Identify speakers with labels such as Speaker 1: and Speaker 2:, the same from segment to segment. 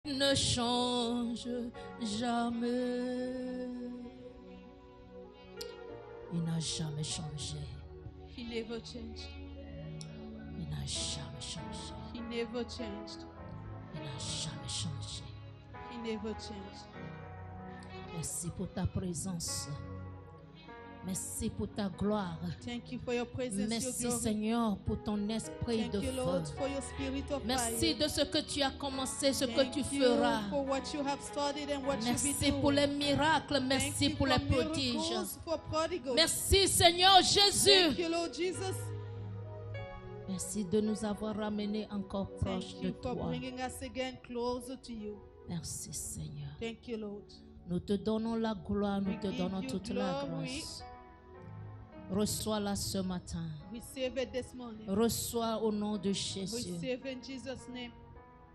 Speaker 1: ne change jamais. Il n'a jamais changé.
Speaker 2: He never changed.
Speaker 1: Il n'a jamais changé.
Speaker 2: He never changed.
Speaker 1: Il n'a jamais changé.
Speaker 2: He never changed.
Speaker 1: Merci pour ta présence. Merci pour ta gloire.
Speaker 2: Thank you for your presence,
Speaker 1: Merci
Speaker 2: your glory.
Speaker 1: Seigneur pour ton esprit
Speaker 2: Thank
Speaker 1: de
Speaker 2: you,
Speaker 1: feu.
Speaker 2: Lord, for your spirit of
Speaker 1: Merci
Speaker 2: fire.
Speaker 1: de ce que tu as commencé, ce que
Speaker 2: Thank
Speaker 1: tu
Speaker 2: you
Speaker 1: feras.
Speaker 2: for what you have started and what you'll be
Speaker 1: Merci
Speaker 2: doing.
Speaker 1: pour les miracles,
Speaker 2: Thank
Speaker 1: merci
Speaker 2: you
Speaker 1: pour
Speaker 2: for
Speaker 1: les prodiges.
Speaker 2: miracles, for prodigals.
Speaker 1: Merci Seigneur Jésus.
Speaker 2: Thank you, Lord Jesus.
Speaker 1: Merci de nous avoir ramenés encore proches
Speaker 2: Thank
Speaker 1: de
Speaker 2: you for
Speaker 1: toi.
Speaker 2: bringing us again closer to you.
Speaker 1: Merci Seigneur.
Speaker 2: Thank you, Lord.
Speaker 1: Nous te donnons la gloire, nous
Speaker 2: We
Speaker 1: te
Speaker 2: give
Speaker 1: donnons
Speaker 2: you
Speaker 1: toute la
Speaker 2: glory.
Speaker 1: grâce. Reçois-la ce matin.
Speaker 2: Receive it this morning.
Speaker 1: Reçois au nom de Jésus.
Speaker 2: Receive in Jesus' name.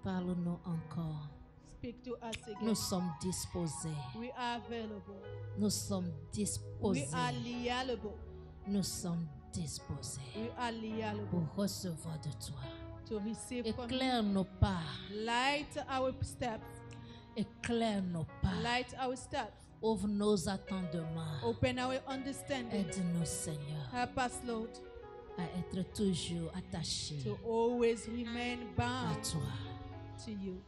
Speaker 1: Parle-nous encore.
Speaker 2: Speak to us again.
Speaker 1: Nous sommes disposés.
Speaker 2: We are available.
Speaker 1: Nous sommes
Speaker 2: We
Speaker 1: disposés.
Speaker 2: are liable.
Speaker 1: Nous sommes disposés
Speaker 2: We are liable
Speaker 1: pour recevoir de toi.
Speaker 2: to receive from you.
Speaker 1: Éclaire nos pas.
Speaker 2: Light our steps.
Speaker 1: Éclaire nos pas.
Speaker 2: Light our steps.
Speaker 1: Ouvre nos attendements.
Speaker 2: Open our understanding.
Speaker 1: Aide-nous, Seigneur,
Speaker 2: Help us, Lord,
Speaker 1: à être toujours attachés
Speaker 2: to always remain
Speaker 1: à
Speaker 2: bound
Speaker 1: toi.
Speaker 2: to you.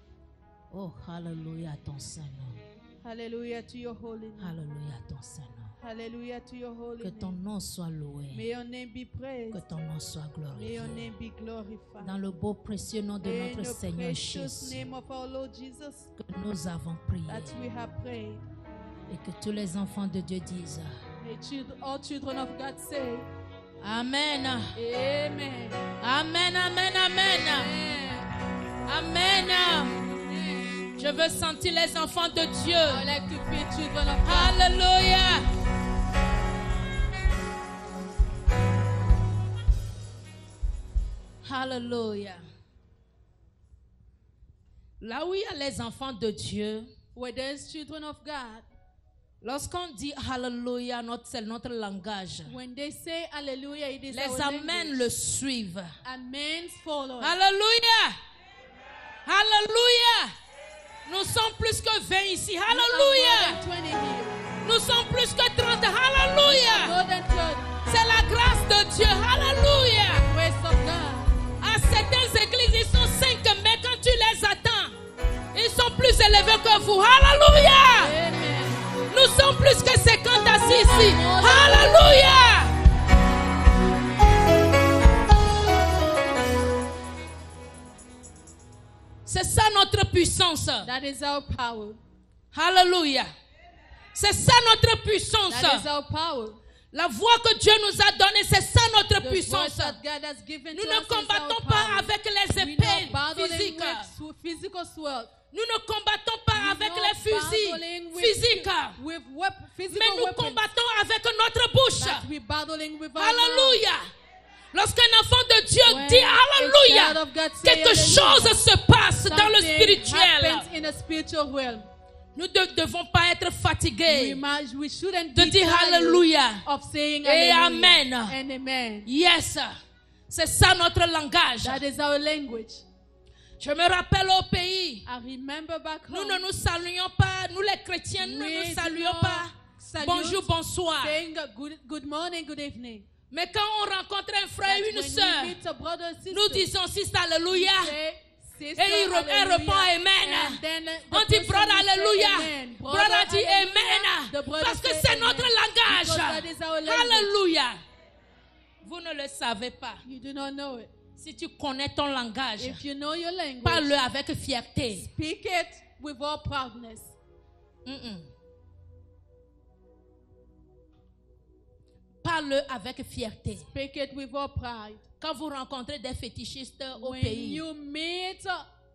Speaker 1: Oh, hallelujah à ton Saint-Nom.
Speaker 2: Hallelujah to your holy name.
Speaker 1: Hallelujah à ton Saint-Nom.
Speaker 2: Hallelujah to your holy
Speaker 1: Que ton
Speaker 2: name.
Speaker 1: nom soit loué.
Speaker 2: May your name be praised.
Speaker 1: Que ton nom soit
Speaker 2: May your
Speaker 1: glorifié.
Speaker 2: name be glorified.
Speaker 1: Dans le beau précieux nom de
Speaker 2: In
Speaker 1: notre
Speaker 2: the
Speaker 1: Seigneur
Speaker 2: precious
Speaker 1: Jésus,
Speaker 2: name of our Lord Jesus,
Speaker 1: que nous avons prié
Speaker 2: that we have prayed.
Speaker 1: et que tous les enfants de Dieu disent
Speaker 2: May all children of God say,
Speaker 1: Amen.
Speaker 2: Amen.
Speaker 1: Amen, amen, amen. Amen. Je veux sentir les enfants de
Speaker 2: I would
Speaker 1: Dieu.
Speaker 2: like to feel children of God.
Speaker 1: Alléluia. Alléluia. Là où il y a les enfants de Dieu,
Speaker 2: Where there's children of God,
Speaker 1: lorsqu'on dit Alléluia, c'est notre langage.
Speaker 2: when they say hallelujah, it is
Speaker 1: Les
Speaker 2: our
Speaker 1: amens
Speaker 2: language.
Speaker 1: le suivent.
Speaker 2: Amens follow.
Speaker 1: Alléluia. Alléluia. Nous sommes plus que 20 ici. Alléluia.
Speaker 2: 20 here.
Speaker 1: Nous sommes plus que 30. Alléluia.
Speaker 2: More than 30.
Speaker 1: C'est la grâce de Dieu. Alléluia.
Speaker 2: Grace of God.
Speaker 1: À certaines églises, ils sont 5, mais quand tu les attends, ils sont plus élevés que vous. Alléluia.
Speaker 2: Amen.
Speaker 1: Nous sommes plus que 50 assis ici. Alléluia. C'est ça notre puissance.
Speaker 2: That is our power.
Speaker 1: Alléluia. C'est ça notre puissance.
Speaker 2: That is our power.
Speaker 1: La voix que Dieu nous a donnée, c'est ça notre
Speaker 2: The
Speaker 1: puissance.
Speaker 2: voice that God has given
Speaker 1: Nous
Speaker 2: to
Speaker 1: ne
Speaker 2: us is our
Speaker 1: combattons
Speaker 2: power.
Speaker 1: pas avec les
Speaker 2: We
Speaker 1: épées
Speaker 2: not battling
Speaker 1: physiques.
Speaker 2: with physical sword.
Speaker 1: Nous ne combattons pas
Speaker 2: We
Speaker 1: avec
Speaker 2: not
Speaker 1: les fusils
Speaker 2: battling with
Speaker 1: physiques.
Speaker 2: physical
Speaker 1: Mais nous
Speaker 2: weapons.
Speaker 1: combattons avec notre bouche.
Speaker 2: That we battling with our mouth.
Speaker 1: Alléluia. Lorsqu'un enfant de Dieu
Speaker 2: When
Speaker 1: dit
Speaker 2: a
Speaker 1: Alléluia,
Speaker 2: child of God say
Speaker 1: quelque
Speaker 2: hallelujah,
Speaker 1: chose se passe dans le
Speaker 2: something
Speaker 1: spirituel.
Speaker 2: happens in a spiritual realm.
Speaker 1: Nous ne devons pas être fatigués
Speaker 2: We shouldn't
Speaker 1: de
Speaker 2: be
Speaker 1: dire
Speaker 2: tired
Speaker 1: Alléluia
Speaker 2: of saying
Speaker 1: et
Speaker 2: hallelujah
Speaker 1: Amen.
Speaker 2: and amen.
Speaker 1: Yes, c'est ça notre langage.
Speaker 2: That is our language.
Speaker 1: Je me rappelle au pays,
Speaker 2: I remember back
Speaker 1: nous
Speaker 2: home
Speaker 1: ne nous saluions pas, nous les chrétiens ne
Speaker 2: We
Speaker 1: nous
Speaker 2: do
Speaker 1: saluons
Speaker 2: not
Speaker 1: pas.
Speaker 2: salute,
Speaker 1: Bonjour, bonsoir.
Speaker 2: saying good morning, good evening.
Speaker 1: Mais quand on rencontre un frère et
Speaker 2: But
Speaker 1: une
Speaker 2: when
Speaker 1: sœur,
Speaker 2: we meet a brother or sister,
Speaker 1: nous disons sister Alléluia.
Speaker 2: say, sister,
Speaker 1: Et il
Speaker 2: hallelujah,
Speaker 1: répond Amen.
Speaker 2: and then the
Speaker 1: On dit
Speaker 2: person
Speaker 1: brother
Speaker 2: will say
Speaker 1: Alléluia.
Speaker 2: amen.
Speaker 1: Brother dit
Speaker 2: hallelujah. The
Speaker 1: Amen.
Speaker 2: brother
Speaker 1: Parce que
Speaker 2: say
Speaker 1: c'est
Speaker 2: amen.
Speaker 1: notre langage.
Speaker 2: Because that is our language.
Speaker 1: Alléluia. Vous ne le savez pas.
Speaker 2: You do not know it.
Speaker 1: Si tu connais ton langage,
Speaker 2: If you know your language,
Speaker 1: parle avec fierté.
Speaker 2: speak it with all proudness.
Speaker 1: Parle avec fierté.
Speaker 2: Speak it with all pride.
Speaker 1: Quand vous rencontrez des fétichistes au
Speaker 2: When
Speaker 1: pays,
Speaker 2: you meet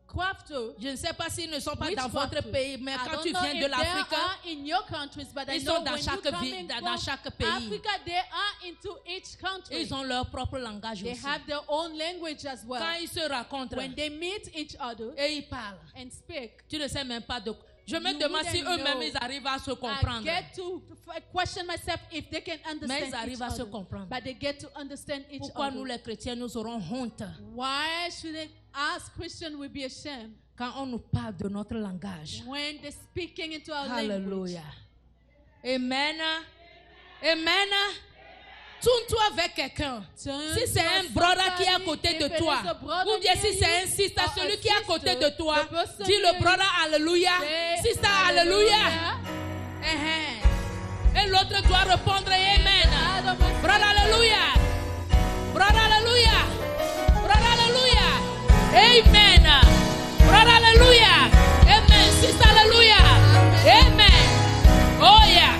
Speaker 2: crafters,
Speaker 1: je ne sais pas s'ils ne sont pas
Speaker 2: which
Speaker 1: dans votre
Speaker 2: crafters?
Speaker 1: pays, mais
Speaker 2: I
Speaker 1: quand
Speaker 2: don't
Speaker 1: tu
Speaker 2: know
Speaker 1: viens
Speaker 2: if
Speaker 1: de
Speaker 2: they
Speaker 1: l'Afrique,
Speaker 2: are in your countries, but I
Speaker 1: ils
Speaker 2: know
Speaker 1: sont dans
Speaker 2: when
Speaker 1: chaque
Speaker 2: you
Speaker 1: ville,
Speaker 2: coming
Speaker 1: dans
Speaker 2: from
Speaker 1: chaque pays.
Speaker 2: Africa, they are into each country.
Speaker 1: Ils ont leur propre langage
Speaker 2: They
Speaker 1: aussi.
Speaker 2: have their own language as well.
Speaker 1: Quand ils se rencontrent
Speaker 2: When they meet each other
Speaker 1: et ils parlent,
Speaker 2: and speak,
Speaker 1: tu ne sais même pas de quoi. Je me
Speaker 2: You
Speaker 1: demande si
Speaker 2: wouldn't
Speaker 1: eux-mêmes
Speaker 2: know.
Speaker 1: ils arrivent à se
Speaker 2: I
Speaker 1: comprendre.
Speaker 2: get to question myself if they can
Speaker 1: Mais
Speaker 2: understand
Speaker 1: ils arrivent
Speaker 2: each
Speaker 1: à se
Speaker 2: other.
Speaker 1: comprendre.
Speaker 2: But they get to understand each
Speaker 1: Pourquoi
Speaker 2: other.
Speaker 1: nous les chrétiens nous aurons honte
Speaker 2: Why should us Christians will be ashamed
Speaker 1: Quand on nous parle de notre langage.
Speaker 2: When they're speaking into our language.
Speaker 1: Alléluia. Amen. Amen. Tourne-toi vers quelqu'un. Si c'est un brother qui est à côté de toi, ou bien si c'est un sister, celui qui est à côté de toi, dis le brother Alléluia. Sister Alléluia. Et l'autre doit répondre Amen. Brother Alléluia. Brother Alléluia. Brother Alléluia. Amen. Brother Alléluia. Amen. Sister Alléluia. Amen. Oh yeah.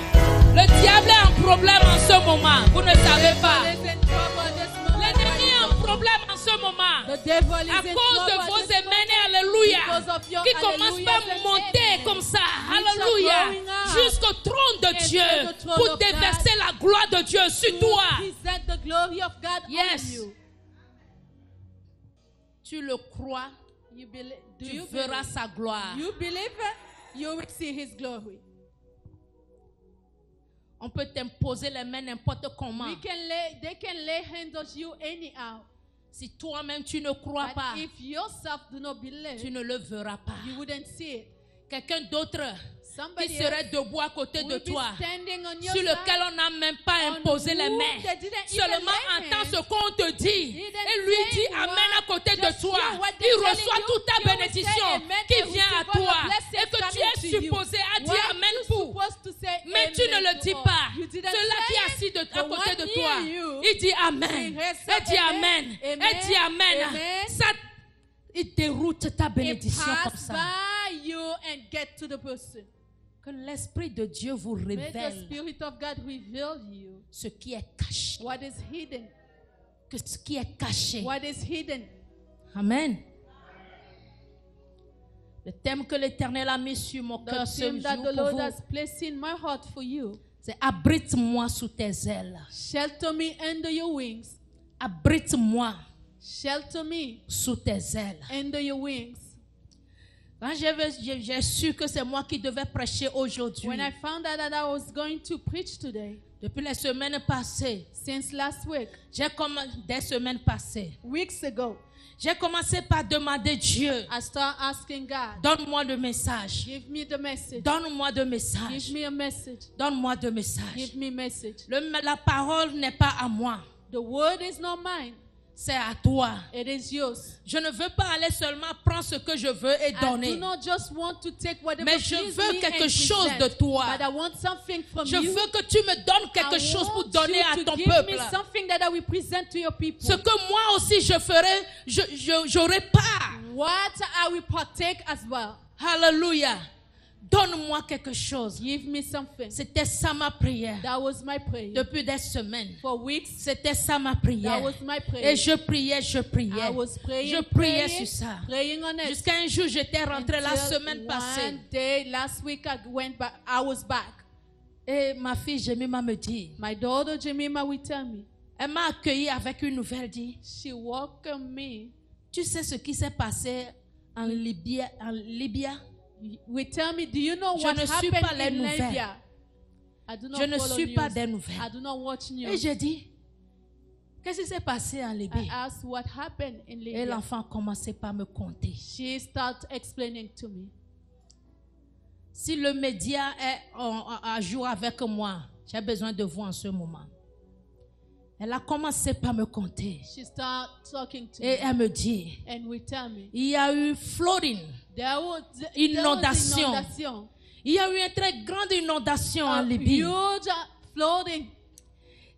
Speaker 1: Le diable a un problème en ce moment. Vous ne savez pas. L'ennemi a un problème en ce moment. À cause de vos amen, alléluia. Qui commencent par monter comme ça. Alléluia. Jusqu'au trône de Dieu. Pour déverser la gloire de Dieu sur toi. Yes. Tu le crois. Tu verras sa gloire.
Speaker 2: You believe it? You will see his glory.
Speaker 1: On peut t'imposer les mains n'importe comment.
Speaker 2: They can lay hands on you anyhow.
Speaker 1: Si toi-même tu ne crois
Speaker 2: But
Speaker 1: pas,
Speaker 2: if yourself do not believe,
Speaker 1: tu ne le verras pas.
Speaker 2: you wouldn't see it.
Speaker 1: Quelqu'un d'autre
Speaker 2: Somebody
Speaker 1: qui serait debout à côté de
Speaker 2: will be
Speaker 1: toi,
Speaker 2: standing on your
Speaker 1: sur lequel
Speaker 2: side,
Speaker 1: on n'a même pas imposé les
Speaker 2: whom
Speaker 1: mains.
Speaker 2: they didn't even
Speaker 1: Seulement
Speaker 2: lay
Speaker 1: entend
Speaker 2: hands.
Speaker 1: ce qu'on te dit
Speaker 2: He
Speaker 1: et
Speaker 2: didn't
Speaker 1: lui
Speaker 2: say
Speaker 1: dit
Speaker 2: what,
Speaker 1: Amen à côté de
Speaker 2: just
Speaker 1: toi.
Speaker 2: hear what
Speaker 1: Il
Speaker 2: they're telling
Speaker 1: reçoit
Speaker 2: you,
Speaker 1: toute ta
Speaker 2: you will say
Speaker 1: bénédiction
Speaker 2: amen
Speaker 1: qui
Speaker 2: and
Speaker 1: vient
Speaker 2: receive
Speaker 1: à
Speaker 2: all
Speaker 1: toi
Speaker 2: the blessings
Speaker 1: et que tu
Speaker 2: coming
Speaker 1: es
Speaker 2: to you.
Speaker 1: supposé à dire
Speaker 2: Why
Speaker 1: Amen
Speaker 2: you
Speaker 1: pour.
Speaker 2: supposed to say
Speaker 1: Mais tu ne
Speaker 2: amen
Speaker 1: le dis
Speaker 2: to
Speaker 1: pas.
Speaker 2: all? You didn't
Speaker 1: Celui-là qui est
Speaker 2: say
Speaker 1: assis
Speaker 2: it.
Speaker 1: à
Speaker 2: The
Speaker 1: côté
Speaker 2: one
Speaker 1: de
Speaker 2: near
Speaker 1: toi,
Speaker 2: you,
Speaker 1: il dit Amen.
Speaker 2: he has
Speaker 1: Il
Speaker 2: said
Speaker 1: dit Amen.
Speaker 2: amen,
Speaker 1: Il dit Amen.
Speaker 2: amen.
Speaker 1: Ça, il déroute ta
Speaker 2: It
Speaker 1: bénédiction comme
Speaker 2: pass
Speaker 1: ça.
Speaker 2: by you and get to the person.
Speaker 1: Que l'Esprit de Dieu vous
Speaker 2: May the
Speaker 1: révèle
Speaker 2: Spirit of God reveal you
Speaker 1: ce qui est caché.
Speaker 2: what is hidden.
Speaker 1: Que ce qui est caché.
Speaker 2: What is hidden.
Speaker 1: Amen. Le thème que l'Éternel a mis sur mon cœur
Speaker 2: The
Speaker 1: ce
Speaker 2: theme that
Speaker 1: jour
Speaker 2: the
Speaker 1: pour
Speaker 2: Lord
Speaker 1: vous,
Speaker 2: has placed in my heart for you.
Speaker 1: c'est abrite-moi sous tes ailes.
Speaker 2: Shelter me under your wings.
Speaker 1: Abrite-moi
Speaker 2: Shelter me
Speaker 1: sous tes ailes.
Speaker 2: under your wings.
Speaker 1: Quand j'ai su que c'est moi qui devais prêcher aujourd'hui,
Speaker 2: When I found out that I was going to preach today,
Speaker 1: depuis les semaines passées,
Speaker 2: since last week,
Speaker 1: des semaines passées,
Speaker 2: weeks ago,
Speaker 1: j'ai commencé par demander Dieu,
Speaker 2: I start asking God,
Speaker 1: donne-moi le message.
Speaker 2: give me the message.
Speaker 1: Donne-moi de message.
Speaker 2: Give me a message.
Speaker 1: Donne-moi de message.
Speaker 2: Give me a message.
Speaker 1: La parole n'est pas à moi.
Speaker 2: The word is not mine.
Speaker 1: C'est à toi.
Speaker 2: It is yours.
Speaker 1: Je ne veux pas aller seulement prendre ce que je veux et
Speaker 2: I
Speaker 1: donner.
Speaker 2: do not just want to take whatever
Speaker 1: Mais je
Speaker 2: please
Speaker 1: veux
Speaker 2: me
Speaker 1: quelque
Speaker 2: and
Speaker 1: chose
Speaker 2: present,
Speaker 1: de toi.
Speaker 2: but I want something from
Speaker 1: Je
Speaker 2: you.
Speaker 1: veux que tu me donnes quelque
Speaker 2: I
Speaker 1: chose pour
Speaker 2: want
Speaker 1: donner
Speaker 2: you
Speaker 1: à
Speaker 2: to
Speaker 1: ton
Speaker 2: give
Speaker 1: peuple.
Speaker 2: me something that I will present to your people.
Speaker 1: Ce que moi aussi je ferai, j'aurai pas.
Speaker 2: What I will partake as well.
Speaker 1: Alléluia. Donne-moi quelque chose.
Speaker 2: Give me something.
Speaker 1: C'était ça ma prière.
Speaker 2: That was my prayer.
Speaker 1: Depuis des semaines.
Speaker 2: For weeks,
Speaker 1: C'était ça ma prière.
Speaker 2: that was my prayer.
Speaker 1: Et je priais.
Speaker 2: I was praying,
Speaker 1: Je priais
Speaker 2: praying,
Speaker 1: sur ça.
Speaker 2: praying on it.
Speaker 1: Jusqu'à un jour, j'étais rentrée la
Speaker 2: Until
Speaker 1: semaine passée.
Speaker 2: one day, last week, I was back.
Speaker 1: Et ma fille Jemima me dit,
Speaker 2: My daughter Jemima will tell me.
Speaker 1: elle m'a accueillie avec une nouvelle, dit,
Speaker 2: She welcomed me.
Speaker 1: tu sais ce qui s'est passé en Libye?
Speaker 2: Will tell me, do you know
Speaker 1: Je
Speaker 2: what
Speaker 1: ne suis
Speaker 2: happened
Speaker 1: pas les
Speaker 2: in
Speaker 1: nouvelles.
Speaker 2: Libya? I do not
Speaker 1: Je ne
Speaker 2: follow
Speaker 1: suis pas
Speaker 2: news.
Speaker 1: des nouvelles.
Speaker 2: I do not watch
Speaker 1: Et
Speaker 2: news.
Speaker 1: j'ai dit, qu'est-ce qui s'est passé en
Speaker 2: I
Speaker 1: Libye?
Speaker 2: asked what happened in
Speaker 1: Et
Speaker 2: Libya.
Speaker 1: l'enfant commençait par me conter.
Speaker 2: She started explaining to me.
Speaker 1: Si le média est à jour avec moi, j'ai besoin de vous en ce moment. Elle a commencé par me conter.
Speaker 2: She started talking to
Speaker 1: Et
Speaker 2: me
Speaker 1: elle me dit,
Speaker 2: and will tell me.
Speaker 1: il y a eu flooding.
Speaker 2: There was
Speaker 1: Inondation.
Speaker 2: inondation.
Speaker 1: Il y a eu une très grande inondation en
Speaker 2: A
Speaker 1: Libye.
Speaker 2: huge flooding.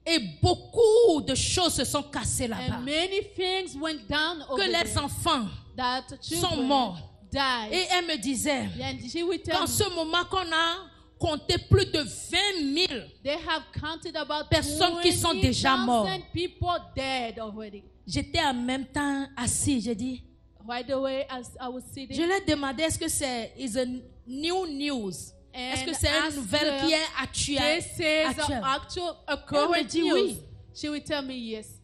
Speaker 1: Et beaucoup de choses se sont cassées là-bas.
Speaker 2: And many things went down over
Speaker 1: Que les
Speaker 2: there.
Speaker 1: enfants
Speaker 2: That
Speaker 1: sont
Speaker 2: children
Speaker 1: morts.
Speaker 2: died.
Speaker 1: Et elle me disait,
Speaker 2: And she will tell
Speaker 1: qu'en
Speaker 2: me,
Speaker 1: ce moment qu'on a compté plus de 20 000
Speaker 2: they have counted about
Speaker 1: personnes qui sont déjà mortes.
Speaker 2: 20,000 people dead already.
Speaker 1: J'étais en même temps assis, j'ai dit,
Speaker 2: Right away, as I was sitting,
Speaker 1: je lui ai demandé, est-ce que c'est is a new news? Est-ce que
Speaker 2: and
Speaker 1: c'est une
Speaker 2: asked
Speaker 1: nouvelle
Speaker 2: her,
Speaker 1: qui est actuelle?
Speaker 2: this is
Speaker 1: actuelle?
Speaker 2: actual
Speaker 1: Elle
Speaker 2: current
Speaker 1: me dit
Speaker 2: news.
Speaker 1: oui.
Speaker 2: She will tell me yes.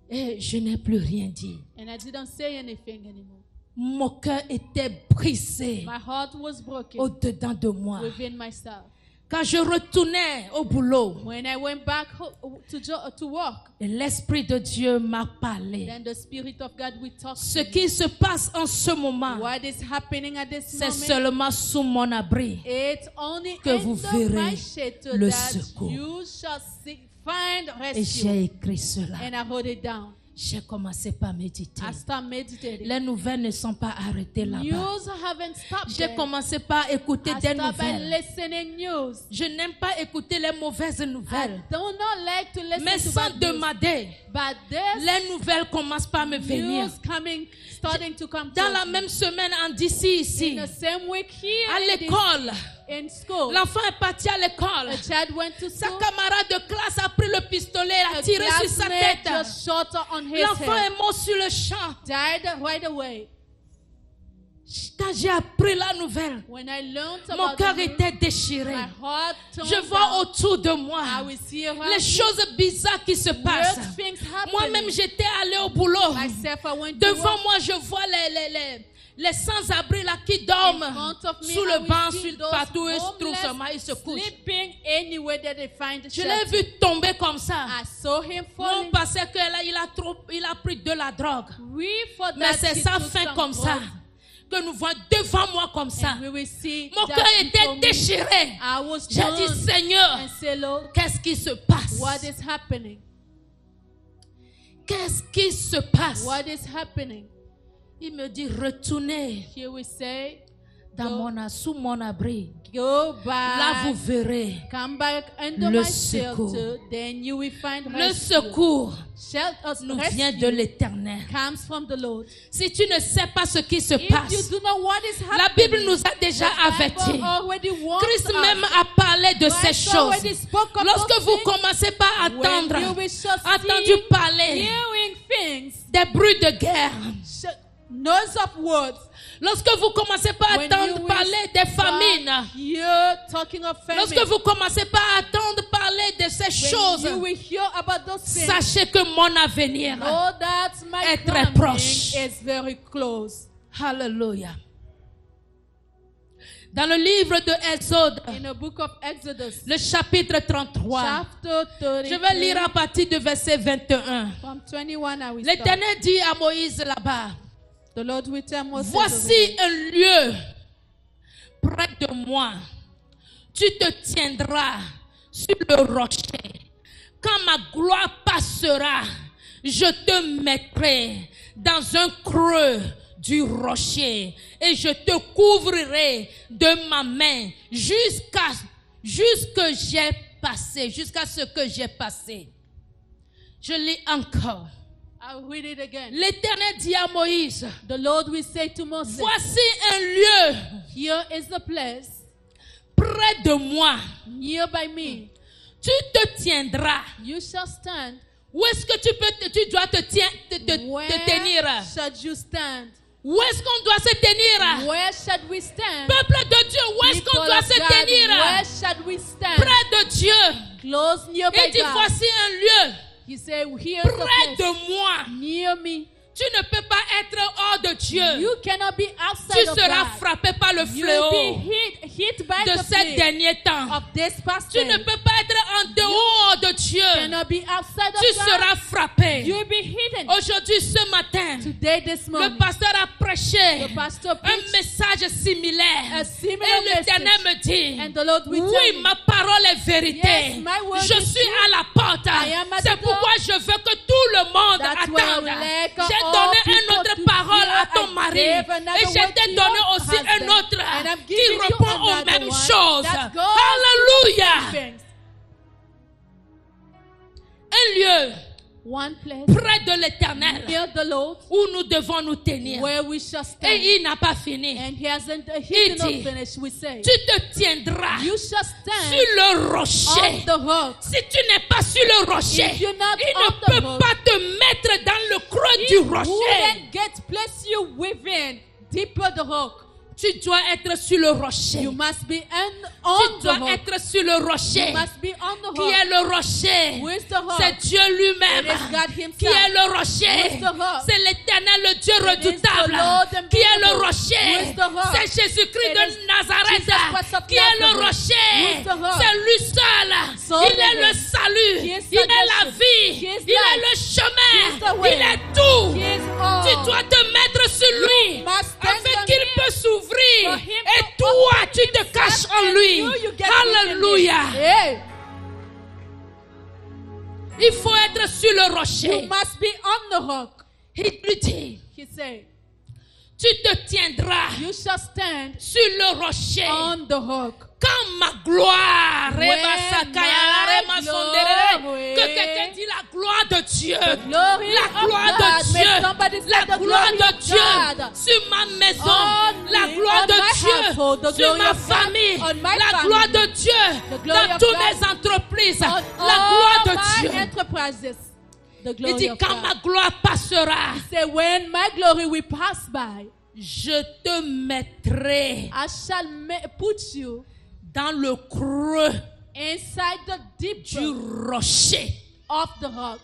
Speaker 1: Et je n'ai plus rien dit.
Speaker 2: And I didn't say anything anymore.
Speaker 1: Mon cœur était brisé
Speaker 2: My heart was broken
Speaker 1: au-dedans de moi.
Speaker 2: within myself.
Speaker 1: Quand je retournais au boulot,
Speaker 2: when I went back to work,
Speaker 1: l'Esprit de Dieu m'a parlé.
Speaker 2: then the Spirit of God will talk
Speaker 1: Ce
Speaker 2: to me.
Speaker 1: qui se passe en ce moment,
Speaker 2: What is happening at this
Speaker 1: c'est
Speaker 2: moment?
Speaker 1: seulement sous mon abri
Speaker 2: It's only
Speaker 1: que vous
Speaker 2: under
Speaker 1: verrez
Speaker 2: my shelter
Speaker 1: le
Speaker 2: that
Speaker 1: secours.
Speaker 2: you shall find
Speaker 1: et
Speaker 2: rescue.
Speaker 1: j'ai écrit cela.
Speaker 2: And I hold it down.
Speaker 1: J'ai commencé par méditer.
Speaker 2: I start meditating.
Speaker 1: Les nouvelles ne sont pas arrêtées là-bas.
Speaker 2: News haven't stopped
Speaker 1: J'ai
Speaker 2: there.
Speaker 1: commencé par écouter
Speaker 2: I
Speaker 1: des
Speaker 2: start by
Speaker 1: nouvelles.
Speaker 2: listening news.
Speaker 1: Je n'aime pas écouter les mauvaises
Speaker 2: I
Speaker 1: nouvelles.
Speaker 2: do not like to listen
Speaker 1: Mais
Speaker 2: to
Speaker 1: sans
Speaker 2: bad news.
Speaker 1: demander,
Speaker 2: But this
Speaker 1: les nouvelles commencent par me venir.
Speaker 2: news starting to come
Speaker 1: Dans
Speaker 2: to
Speaker 1: la
Speaker 2: me.
Speaker 1: même semaine, en d'ici, ici,
Speaker 2: In the same week here
Speaker 1: à
Speaker 2: in
Speaker 1: l'école,
Speaker 2: in school,
Speaker 1: l'enfant est parti à l'école.
Speaker 2: a child went to
Speaker 1: Sa
Speaker 2: school.
Speaker 1: camarade de classe a pris le pistolet, a
Speaker 2: A
Speaker 1: tiré sur sa
Speaker 2: classmate
Speaker 1: tête.
Speaker 2: just shot her on his
Speaker 1: L'enfant
Speaker 2: head.
Speaker 1: est mort sur le champ.
Speaker 2: Died right away.
Speaker 1: Quand j'ai appris la nouvelle,
Speaker 2: When I learned
Speaker 1: mon
Speaker 2: about
Speaker 1: cœur
Speaker 2: the news,
Speaker 1: était déchiré.
Speaker 2: my heart turned
Speaker 1: Je vois
Speaker 2: down.
Speaker 1: autour de moi
Speaker 2: I will see around
Speaker 1: les
Speaker 2: me,
Speaker 1: choses bizarres qui se passent.
Speaker 2: weird things happening.
Speaker 1: Moi-même, j'étais allé au boulot.
Speaker 2: Myself, I went to
Speaker 1: Devant
Speaker 2: work.
Speaker 1: moi, je vois les sans-abri là qui dorment
Speaker 2: In front of me,
Speaker 1: sous
Speaker 2: I
Speaker 1: le
Speaker 2: will
Speaker 1: banc,
Speaker 2: see
Speaker 1: sur
Speaker 2: those
Speaker 1: partout, ils se trouvent
Speaker 2: homeless
Speaker 1: seulement, ils se couchent.
Speaker 2: sleeping anywhere that they find
Speaker 1: Je l'ai
Speaker 2: shelter.
Speaker 1: vu tomber comme ça.
Speaker 2: I saw him
Speaker 1: On
Speaker 2: falling.
Speaker 1: pensait qu'il a pris de la drogue.
Speaker 2: We thought
Speaker 1: Mais
Speaker 2: that
Speaker 1: c'est
Speaker 2: he
Speaker 1: sa
Speaker 2: took
Speaker 1: fin
Speaker 2: some
Speaker 1: comme ça
Speaker 2: drugs.
Speaker 1: que nous voyons devant moi comme ça.
Speaker 2: And we will see
Speaker 1: Mon
Speaker 2: that
Speaker 1: cœur était
Speaker 2: before me.
Speaker 1: déchiré.
Speaker 2: I was
Speaker 1: J'ai dit,
Speaker 2: burned
Speaker 1: Seigneur,
Speaker 2: and say, Lord,
Speaker 1: qu'est-ce qui se passe?
Speaker 2: what is happening?
Speaker 1: Qu'est-ce qui se passe?
Speaker 2: What is happening?
Speaker 1: Il me dit, retournez
Speaker 2: Here we say,
Speaker 1: sous mon abri.
Speaker 2: go
Speaker 1: Là, vous
Speaker 2: back,
Speaker 1: verrez
Speaker 2: come back under
Speaker 1: le
Speaker 2: my
Speaker 1: secours.
Speaker 2: shelter, then you will find
Speaker 1: le
Speaker 2: rescue.
Speaker 1: secours
Speaker 2: Shelter,
Speaker 1: nous vient de
Speaker 2: rescue
Speaker 1: l'Éternel.
Speaker 2: comes from the Lord.
Speaker 1: Si tu ne sais pas ce qui se
Speaker 2: If you
Speaker 1: passe,
Speaker 2: do know what is
Speaker 1: la
Speaker 2: happening,
Speaker 1: Bible nous a déjà
Speaker 2: the
Speaker 1: avertis.
Speaker 2: Bible already warns
Speaker 1: Christ
Speaker 2: us.
Speaker 1: même a parlé de ces
Speaker 2: Christ
Speaker 1: choses.
Speaker 2: already spoke of
Speaker 1: Lorsque
Speaker 2: those
Speaker 1: vous
Speaker 2: things.
Speaker 1: commencez par attendre,
Speaker 2: When you will just
Speaker 1: entendu
Speaker 2: see,
Speaker 1: parler
Speaker 2: hearing things,
Speaker 1: des bruits de guerre,
Speaker 2: noise of words.
Speaker 1: lorsque vous commencez par
Speaker 2: When
Speaker 1: attendre
Speaker 2: you
Speaker 1: parler des famines,
Speaker 2: You're talking of famine.
Speaker 1: lorsque vous commencez par attendre parler de ces choses,
Speaker 2: When you will hear about those things,
Speaker 1: sachez que mon avenir
Speaker 2: know that my
Speaker 1: est très
Speaker 2: coming
Speaker 1: proche.
Speaker 2: is very close.
Speaker 1: Hallelujah. Dans le livre de Exode,
Speaker 2: In the book of Exodus,
Speaker 1: le chapitre 33,
Speaker 2: chapter 30,
Speaker 1: je vais lire à partir du verset 21.
Speaker 2: from 21, I will start.
Speaker 1: L'Éternel dit à Moïse là-bas,
Speaker 2: The Lord will tell Moses,
Speaker 1: voici un lieu près de moi. Tu te tiendras sur le rocher. Quand ma gloire passera, je te mettrai dans un creux du rocher et je te couvrirai de ma main jusqu'à ce que j'ai passé. Je lis encore.
Speaker 2: I'll read it again.
Speaker 1: L'Éternel dit à Moïse,
Speaker 2: The Lord will say to Moses,
Speaker 1: voici un lieu
Speaker 2: here is the place
Speaker 1: près de moi.
Speaker 2: near by me.
Speaker 1: Tu te tiendras.
Speaker 2: You shall stand.
Speaker 1: Où est-ce que tu dois te
Speaker 2: Where
Speaker 1: tenir?
Speaker 2: should you stand?
Speaker 1: Où est-ce qu'on doit se tenir?
Speaker 2: Where should we stand?
Speaker 1: Peuple de Dieu, où est-ce qu'on
Speaker 2: People
Speaker 1: doit
Speaker 2: of
Speaker 1: se
Speaker 2: God,
Speaker 1: tenir?
Speaker 2: where should we stand?
Speaker 1: Près de Dieu.
Speaker 2: Close near by
Speaker 1: Il dit,
Speaker 2: God.
Speaker 1: voici un lieu
Speaker 2: He said, here's the
Speaker 1: près
Speaker 2: place
Speaker 1: de moi.
Speaker 2: near me.
Speaker 1: Tu ne peux pas être hors de Dieu.
Speaker 2: You cannot be
Speaker 1: Tu
Speaker 2: outside of
Speaker 1: seras
Speaker 2: God.
Speaker 1: frappé par le
Speaker 2: You'll
Speaker 1: fléau
Speaker 2: be hit by
Speaker 1: de
Speaker 2: the
Speaker 1: ces
Speaker 2: plague
Speaker 1: derniers temps.
Speaker 2: of this past
Speaker 1: Tu ne
Speaker 2: day.
Speaker 1: peux pas être en dehors de Dieu.
Speaker 2: Cannot be outside
Speaker 1: Tu
Speaker 2: of God.
Speaker 1: seras frappé.
Speaker 2: You'll be hidden.
Speaker 1: Aujourd'hui, ce matin,
Speaker 2: Today, this
Speaker 1: le
Speaker 2: morning,
Speaker 1: pasteur a prêché
Speaker 2: the pastor
Speaker 1: un
Speaker 2: preached
Speaker 1: message similaire.
Speaker 2: a similar
Speaker 1: Et l'Éternel
Speaker 2: message.
Speaker 1: me dit,
Speaker 2: And the Lord will tell
Speaker 1: oui,
Speaker 2: me,
Speaker 1: ma parole est vérité.
Speaker 2: Yes, my word
Speaker 1: Je
Speaker 2: is
Speaker 1: suis
Speaker 2: true.
Speaker 1: à la porte.
Speaker 2: I am at
Speaker 1: C'est
Speaker 2: the
Speaker 1: pourquoi je veux que tout le monde
Speaker 2: That's why I
Speaker 1: attende.
Speaker 2: will let
Speaker 1: J'ai
Speaker 2: all
Speaker 1: donné
Speaker 2: people
Speaker 1: une autre
Speaker 2: to
Speaker 1: parole
Speaker 2: hear.
Speaker 1: à ton
Speaker 2: I
Speaker 1: mari.
Speaker 2: gave another
Speaker 1: Et je
Speaker 2: word
Speaker 1: t'ai
Speaker 2: to
Speaker 1: donné
Speaker 2: your
Speaker 1: aussi un
Speaker 2: husband.
Speaker 1: autre
Speaker 2: And I'm
Speaker 1: qui
Speaker 2: giving you
Speaker 1: répond aux
Speaker 2: another
Speaker 1: mêmes
Speaker 2: one
Speaker 1: choses.
Speaker 2: that goes
Speaker 1: Alléluia.
Speaker 2: things.
Speaker 1: Un lieu
Speaker 2: One place
Speaker 1: près de l'Éternel
Speaker 2: near the Lord
Speaker 1: où nous devons nous tenir.
Speaker 2: where we shall stand.
Speaker 1: Et il n'a pas fini.
Speaker 2: And he hasn't
Speaker 1: Il
Speaker 2: not
Speaker 1: dit,
Speaker 2: finished. We say,
Speaker 1: tu te tiendras
Speaker 2: you shall
Speaker 1: sur
Speaker 2: stand
Speaker 1: le
Speaker 2: on
Speaker 1: rocher.
Speaker 2: the rock.
Speaker 1: Si tu n'es pas sur le rocher,
Speaker 2: If you're not
Speaker 1: il
Speaker 2: on
Speaker 1: ne
Speaker 2: the
Speaker 1: peut
Speaker 2: rock,
Speaker 1: pas te mettre dans le creux du rocher.
Speaker 2: Wouldn't get place you within deeper the rock.
Speaker 1: Tu dois être sur le rocher.
Speaker 2: You must be on
Speaker 1: Tu
Speaker 2: the
Speaker 1: dois
Speaker 2: rock.
Speaker 1: être sur le rocher.
Speaker 2: You must be on the
Speaker 1: Qui
Speaker 2: rock.
Speaker 1: est le rocher?
Speaker 2: Who is the rock?
Speaker 1: C'est Dieu lui-même.
Speaker 2: It is God himself.
Speaker 1: Qui est le
Speaker 2: Who
Speaker 1: rocher?
Speaker 2: is the rock?
Speaker 1: C'est l'Éternel, le Dieu
Speaker 2: It is
Speaker 1: redoutable.
Speaker 2: the Lord and
Speaker 1: Qui est le
Speaker 2: beautiful.
Speaker 1: rocher?
Speaker 2: Who is the rock?
Speaker 1: C'est Jésus-Christ
Speaker 2: It
Speaker 1: de
Speaker 2: is
Speaker 1: Nazareth.
Speaker 2: Jesus Christ of
Speaker 1: Qui est le
Speaker 2: Nazareth. Who is
Speaker 1: rocher?
Speaker 2: the rock.
Speaker 1: C'est lui seul.
Speaker 2: So
Speaker 1: Il est
Speaker 2: living.
Speaker 1: le salut.
Speaker 2: He is
Speaker 1: Il est la
Speaker 2: salvation.
Speaker 1: vie.
Speaker 2: He is
Speaker 1: Il est
Speaker 2: life.
Speaker 1: le chemin.
Speaker 2: He is the way.
Speaker 1: Il est tout.
Speaker 2: He is all.
Speaker 1: Tu dois te mettre sur lui
Speaker 2: must stand
Speaker 1: afin
Speaker 2: on
Speaker 1: qu'il
Speaker 2: him.
Speaker 1: peut s'ouvrir.
Speaker 2: For him
Speaker 1: Et
Speaker 2: to
Speaker 1: toi,
Speaker 2: open
Speaker 1: tu te
Speaker 2: himself
Speaker 1: caches en
Speaker 2: and
Speaker 1: lui.
Speaker 2: you get
Speaker 1: Alléluia.
Speaker 2: within him. Hey,
Speaker 1: Il faut être sur le
Speaker 2: you
Speaker 1: rocher.
Speaker 2: must be on the rock.
Speaker 1: Il lui dit,
Speaker 2: He said,
Speaker 1: tu te tiendras
Speaker 2: you shall stand
Speaker 1: sur le rocher.
Speaker 2: on the rock.
Speaker 1: Quand ma gloire,
Speaker 2: When
Speaker 1: Reba Sakaya,
Speaker 2: my
Speaker 1: Rema Sondere,
Speaker 2: glory,
Speaker 1: que quelqu'un dit la gloire de Dieu,
Speaker 2: Glory
Speaker 1: la
Speaker 2: of
Speaker 1: gloire
Speaker 2: God.
Speaker 1: de
Speaker 2: May
Speaker 1: Dieu,
Speaker 2: somebody
Speaker 1: la
Speaker 2: say the
Speaker 1: gloire
Speaker 2: glory
Speaker 1: de
Speaker 2: of
Speaker 1: Dieu
Speaker 2: God.
Speaker 1: sur ma maison,
Speaker 2: On
Speaker 1: la
Speaker 2: me,
Speaker 1: gloire
Speaker 2: on
Speaker 1: de
Speaker 2: my
Speaker 1: Dieu
Speaker 2: household, the
Speaker 1: sur
Speaker 2: glory
Speaker 1: ma
Speaker 2: of God,
Speaker 1: famille,
Speaker 2: on my
Speaker 1: la
Speaker 2: family,
Speaker 1: gloire de Dieu
Speaker 2: the glory
Speaker 1: dans
Speaker 2: of
Speaker 1: toutes
Speaker 2: God,
Speaker 1: mes entreprises,
Speaker 2: on
Speaker 1: la gloire
Speaker 2: all
Speaker 1: de
Speaker 2: my
Speaker 1: Dieu.
Speaker 2: enterprises. The
Speaker 1: Il
Speaker 2: glory
Speaker 1: dit
Speaker 2: of
Speaker 1: quand
Speaker 2: God.
Speaker 1: ma gloire passera,
Speaker 2: Say, when my glory will pass by,
Speaker 1: je te mettrai
Speaker 2: I shall put you
Speaker 1: dans le creux
Speaker 2: inside the deep
Speaker 1: du rocher.
Speaker 2: of the rock,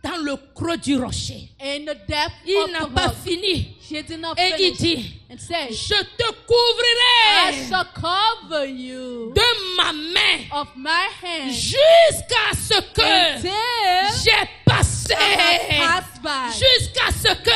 Speaker 1: Dans le creux du rocher.
Speaker 2: in the depth
Speaker 1: Il
Speaker 2: of
Speaker 1: n'a
Speaker 2: the
Speaker 1: pas
Speaker 2: rock.
Speaker 1: fini.
Speaker 2: He did not
Speaker 1: Et il
Speaker 2: finish
Speaker 1: dit,
Speaker 2: and say,
Speaker 1: je te
Speaker 2: I
Speaker 1: couvrirai
Speaker 2: shall cover you
Speaker 1: de ma main
Speaker 2: of my hand
Speaker 1: jusqu'à ce que
Speaker 2: until
Speaker 1: j'ai passé.
Speaker 2: I have passed by.
Speaker 1: Jusqu'à ce que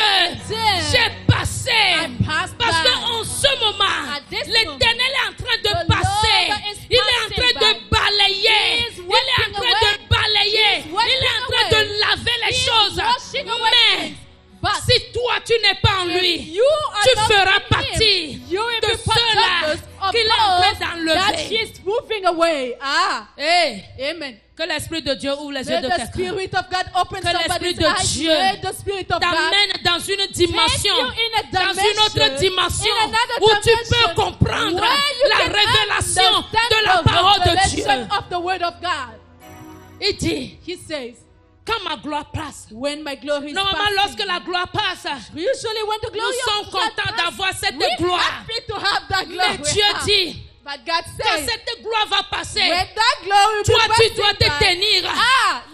Speaker 1: j'ai passé.
Speaker 2: I passed
Speaker 1: Parce
Speaker 2: by.
Speaker 1: qu'en ce moment,
Speaker 2: At this
Speaker 1: l'Éternel est en train de
Speaker 2: the
Speaker 1: passer.
Speaker 2: Lord is
Speaker 1: Il est en
Speaker 2: passing
Speaker 1: train de
Speaker 2: by.
Speaker 1: balayer.
Speaker 2: He is
Speaker 1: Il est en
Speaker 2: wiping
Speaker 1: train
Speaker 2: away.
Speaker 1: de balayer.
Speaker 2: He is
Speaker 1: Il
Speaker 2: wiping
Speaker 1: est en train
Speaker 2: away.
Speaker 1: de laver les
Speaker 2: He is
Speaker 1: choses.
Speaker 2: washing away
Speaker 1: Mais
Speaker 2: things. But
Speaker 1: si toi tu n'es pas en
Speaker 2: if
Speaker 1: lui,
Speaker 2: you are
Speaker 1: tu
Speaker 2: not
Speaker 1: feras
Speaker 2: in
Speaker 1: partie
Speaker 2: him, you will
Speaker 1: de
Speaker 2: be
Speaker 1: ceux-là
Speaker 2: partakers of
Speaker 1: qu'il est en train
Speaker 2: those that
Speaker 1: d'enlever.
Speaker 2: he is moving away. Ah,
Speaker 1: Hey,
Speaker 2: amen.
Speaker 1: que l'Esprit de Dieu ouvre les
Speaker 2: May
Speaker 1: yeux de
Speaker 2: the
Speaker 1: quelqu'un.
Speaker 2: Spirit of God open
Speaker 1: Que l'Esprit
Speaker 2: somebody's
Speaker 1: de
Speaker 2: eyes.
Speaker 1: Dieu
Speaker 2: May the Spirit of God
Speaker 1: T'amène dans une dimension,
Speaker 2: take you in a
Speaker 1: dans une autre
Speaker 2: dimension,
Speaker 1: dimension,
Speaker 2: in another
Speaker 1: où tu
Speaker 2: dimension,
Speaker 1: peux comprendre
Speaker 2: where you
Speaker 1: la
Speaker 2: can
Speaker 1: révélation
Speaker 2: understand
Speaker 1: de la
Speaker 2: the
Speaker 1: parole de
Speaker 2: revelation
Speaker 1: Dieu.
Speaker 2: of the Word of God.
Speaker 1: Il dit,
Speaker 2: He says,
Speaker 1: quand ma gloire passe,
Speaker 2: when my glory is
Speaker 1: normalement
Speaker 2: passing,
Speaker 1: lorsque la gloire passe,
Speaker 2: usually when the
Speaker 1: nous
Speaker 2: glory
Speaker 1: sommes
Speaker 2: of God
Speaker 1: contents
Speaker 2: passes,
Speaker 1: d'avoir cette
Speaker 2: we're
Speaker 1: gloire.
Speaker 2: happy to have that glory.
Speaker 1: Mais Dieu dit,
Speaker 2: But God
Speaker 1: quand
Speaker 2: says,
Speaker 1: cette gloire va passer,
Speaker 2: when that glory will
Speaker 1: toi
Speaker 2: be
Speaker 1: tu
Speaker 2: passing
Speaker 1: dois te
Speaker 2: by,
Speaker 1: tenir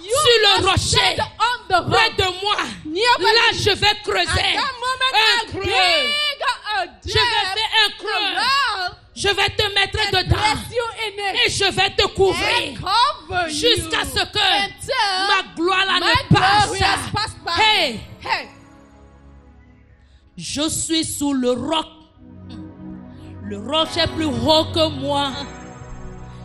Speaker 2: you
Speaker 1: sur le
Speaker 2: must
Speaker 1: rocher,
Speaker 2: stand on the
Speaker 1: près
Speaker 2: rock.
Speaker 1: de moi.
Speaker 2: Nearby
Speaker 1: Là,
Speaker 2: me.
Speaker 1: je vais
Speaker 2: At
Speaker 1: creuser
Speaker 2: that moment,
Speaker 1: un
Speaker 2: I
Speaker 1: creux.
Speaker 2: dig a
Speaker 1: Je vais
Speaker 2: depth,
Speaker 1: faire un creux.
Speaker 2: a well,
Speaker 1: Je vais te mettre
Speaker 2: and
Speaker 1: dedans.
Speaker 2: place you in
Speaker 1: Et
Speaker 2: it
Speaker 1: je vais te couvrir
Speaker 2: and cover
Speaker 1: jusqu'à
Speaker 2: you
Speaker 1: ce que
Speaker 2: until
Speaker 1: ma gloire là
Speaker 2: my
Speaker 1: ne
Speaker 2: glory has
Speaker 1: passe.
Speaker 2: passed by.
Speaker 1: Hey,
Speaker 2: Hey,
Speaker 1: je suis sous le roc. Le roc est plus haut que moi.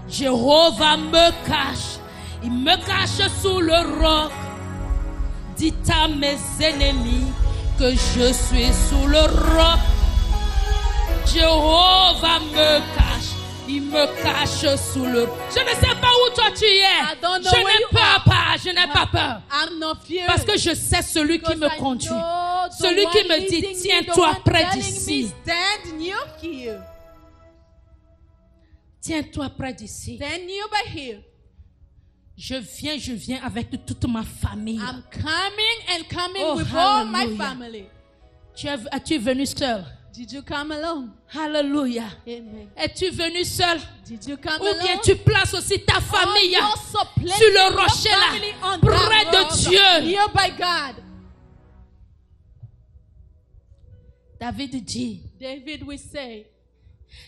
Speaker 1: Jéhovah me cache. Il me cache sous le roc. Dites à mes ennemis que je suis sous le roc. Jéhovah me cache. Il me cache sous le roc. Je ne sais pas où toi tu es.
Speaker 2: I don't know
Speaker 1: Je
Speaker 2: where
Speaker 1: n'ai
Speaker 2: you
Speaker 1: peur
Speaker 2: are.
Speaker 1: pas. Je n'ai pas peur.
Speaker 2: I'm not fearing.
Speaker 1: Parce que je sais celui qui
Speaker 2: Because
Speaker 1: me
Speaker 2: I
Speaker 1: conduit.
Speaker 2: know the
Speaker 1: Celui qui
Speaker 2: one
Speaker 1: me dit,
Speaker 2: leading me,
Speaker 1: tiens-toi
Speaker 2: the one
Speaker 1: près
Speaker 2: telling
Speaker 1: d'ici.
Speaker 2: me, stand near here.
Speaker 1: Tiens-toi près d'ici.
Speaker 2: Stand near by here.
Speaker 1: Je viens avec toute ma famille.
Speaker 2: I'm coming
Speaker 1: Oh,
Speaker 2: with all my
Speaker 1: hallelujah.
Speaker 2: family.
Speaker 1: Es-tu venu seul?
Speaker 2: Did you come alone?
Speaker 1: Alléluia.
Speaker 2: Amen.
Speaker 1: Es-tu venu seul?
Speaker 2: Did you come
Speaker 1: Ou bien
Speaker 2: alone?
Speaker 1: tu places aussi ta famille
Speaker 2: Or you also place
Speaker 1: sur le
Speaker 2: your
Speaker 1: rocher là,
Speaker 2: family on
Speaker 1: près
Speaker 2: that
Speaker 1: de
Speaker 2: rock,
Speaker 1: Dieu.
Speaker 2: near by God.
Speaker 1: David dit,
Speaker 2: David will say,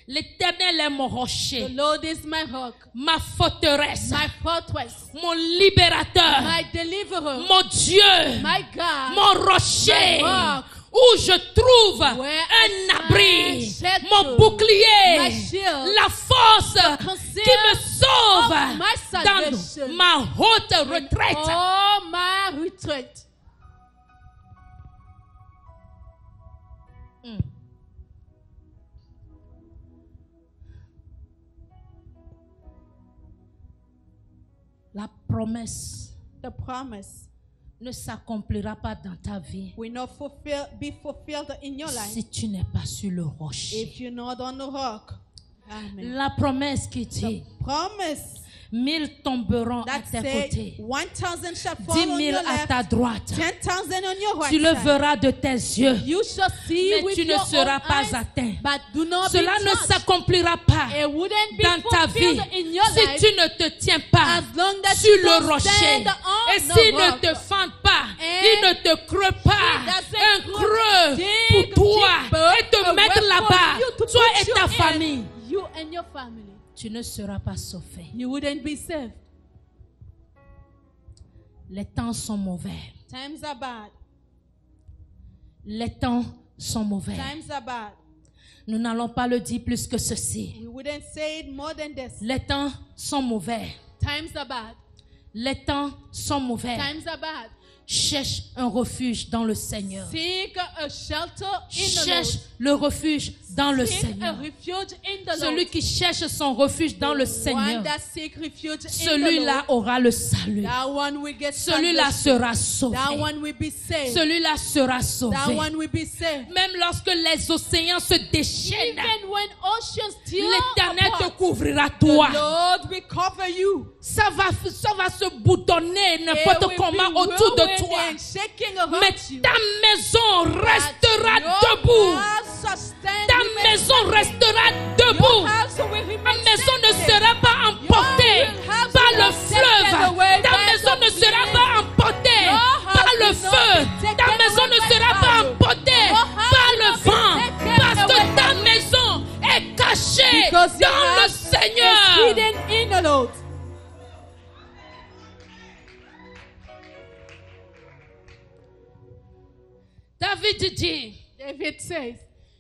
Speaker 1: l'Éternel est mon
Speaker 2: the
Speaker 1: rocher,
Speaker 2: Lord is my rock,
Speaker 1: ma forteresse,
Speaker 2: my fortress,
Speaker 1: mon libérateur,
Speaker 2: my deliverer,
Speaker 1: mon Dieu,
Speaker 2: my God,
Speaker 1: mon rocher,
Speaker 2: my rock,
Speaker 1: où je trouve
Speaker 2: where
Speaker 1: un
Speaker 2: I
Speaker 1: abri,
Speaker 2: find
Speaker 1: mon
Speaker 2: shelter,
Speaker 1: bouclier,
Speaker 2: my shield,
Speaker 1: la force
Speaker 2: conceal
Speaker 1: qui me sauve
Speaker 2: of my salvation,
Speaker 1: dans ma haute retraite.
Speaker 2: oh my retreat.
Speaker 1: La promesse
Speaker 2: The promise
Speaker 1: ne s'accomplira pas dans ta vie
Speaker 2: will not be fulfilled in your life
Speaker 1: si tu n'es pas sur le rocher.
Speaker 2: if you're not on the rock. Amen.
Speaker 1: La promesse qui dit,
Speaker 2: Promise
Speaker 1: 1000 tomberont à
Speaker 2: that
Speaker 1: tes
Speaker 2: say
Speaker 1: côtés,
Speaker 2: 1,000 shall
Speaker 1: 10
Speaker 2: fall on
Speaker 1: 000
Speaker 2: your
Speaker 1: à
Speaker 2: left,
Speaker 1: ta droite.
Speaker 2: 10,000 on your right
Speaker 1: Tu le
Speaker 2: side.
Speaker 1: verras de tes yeux,
Speaker 2: You shall see
Speaker 1: mais
Speaker 2: with
Speaker 1: tu ne
Speaker 2: your
Speaker 1: seras
Speaker 2: own
Speaker 1: pas
Speaker 2: eyes,
Speaker 1: atteint.
Speaker 2: but do not
Speaker 1: Cela
Speaker 2: be
Speaker 1: ne
Speaker 2: touched.
Speaker 1: s'accomplira pas
Speaker 2: It wouldn't be
Speaker 1: dans ta vie
Speaker 2: fulfilled in your
Speaker 1: si
Speaker 2: life
Speaker 1: tu ne te tiens pas
Speaker 2: as long as
Speaker 1: sur
Speaker 2: you
Speaker 1: le
Speaker 2: don't
Speaker 1: rocher.
Speaker 2: stand on
Speaker 1: Et
Speaker 2: the
Speaker 1: s'il ne
Speaker 2: rock.
Speaker 1: te fend pas,
Speaker 2: And
Speaker 1: il ne te creuse pas
Speaker 2: he doesn't
Speaker 1: un creux
Speaker 2: dig
Speaker 1: pour toi
Speaker 2: deeper
Speaker 1: et te
Speaker 2: away
Speaker 1: mettre
Speaker 2: from
Speaker 1: là-bas,
Speaker 2: you to
Speaker 1: toi
Speaker 2: put
Speaker 1: et
Speaker 2: you
Speaker 1: ta
Speaker 2: in.
Speaker 1: famille.
Speaker 2: You you and your family,
Speaker 1: tu ne seras pas sauvé.
Speaker 2: you wouldn't be saved.
Speaker 1: Les temps sont mauvais.
Speaker 2: Times are bad.
Speaker 1: Les temps sont mauvais.
Speaker 2: Times are bad.
Speaker 1: Nous n'allons pas le dire plus que ceci.
Speaker 2: We wouldn't say it more than this.
Speaker 1: Les temps sont mauvais.
Speaker 2: Times are bad.
Speaker 1: Les temps sont mauvais.
Speaker 2: Times are bad.
Speaker 1: Cherche un refuge dans le Seigneur.
Speaker 2: Seek a shelter in the
Speaker 1: Cherche
Speaker 2: Lord.
Speaker 1: le refuge dans le
Speaker 2: Seek a
Speaker 1: Seigneur.
Speaker 2: refuge in the
Speaker 1: Celui
Speaker 2: Lord.
Speaker 1: qui cherche son refuge dans le
Speaker 2: One
Speaker 1: Seigneur,
Speaker 2: that seek refuge in the
Speaker 1: celui-là
Speaker 2: Lord.
Speaker 1: aura le salut.
Speaker 2: That one will get
Speaker 1: Celui-là
Speaker 2: salvation.
Speaker 1: sera sauvé.
Speaker 2: That one will be saved.
Speaker 1: Celui-là sera
Speaker 2: That
Speaker 1: sauvé.
Speaker 2: one will be saved.
Speaker 1: Même lorsque les océans se déchaînent,
Speaker 2: Even when oceans tear
Speaker 1: l'Éternel te
Speaker 2: apart,
Speaker 1: couvrira
Speaker 2: the
Speaker 1: toi.
Speaker 2: Lord will cover you.
Speaker 1: Ça va se boutonner
Speaker 2: It
Speaker 1: n'importe
Speaker 2: will
Speaker 1: comment
Speaker 2: be
Speaker 1: autour de
Speaker 2: whirlwind
Speaker 1: toi.
Speaker 2: and shaking around
Speaker 1: Mais
Speaker 2: you.
Speaker 1: ta maison restera
Speaker 2: Your
Speaker 1: debout.
Speaker 2: house sustain
Speaker 1: Ta
Speaker 2: remain
Speaker 1: maison
Speaker 2: standing.
Speaker 1: restera
Speaker 2: Your
Speaker 1: debout.
Speaker 2: house will
Speaker 1: Ta
Speaker 2: remain
Speaker 1: maison ne
Speaker 2: standing.
Speaker 1: sera pas emportée
Speaker 2: Your house
Speaker 1: par
Speaker 2: will
Speaker 1: le
Speaker 2: not be taken
Speaker 1: fleuve.
Speaker 2: away
Speaker 1: Ta
Speaker 2: by
Speaker 1: maison
Speaker 2: the
Speaker 1: ne sera
Speaker 2: wind.
Speaker 1: pas emportée
Speaker 2: Your house
Speaker 1: par le
Speaker 2: will not
Speaker 1: feu.
Speaker 2: be taken
Speaker 1: Ta maison
Speaker 2: away
Speaker 1: ne
Speaker 2: by
Speaker 1: sera pas
Speaker 2: fire.
Speaker 1: emportée
Speaker 2: Your house
Speaker 1: par
Speaker 2: will
Speaker 1: le
Speaker 2: not be
Speaker 1: vent.
Speaker 2: taken
Speaker 1: Parce que
Speaker 2: away
Speaker 1: ta
Speaker 2: by
Speaker 1: maison est cachée
Speaker 2: Because your
Speaker 1: dans le
Speaker 2: house is
Speaker 1: Seigneur.
Speaker 2: hidden in the Lord.
Speaker 1: David dit,
Speaker 2: David says,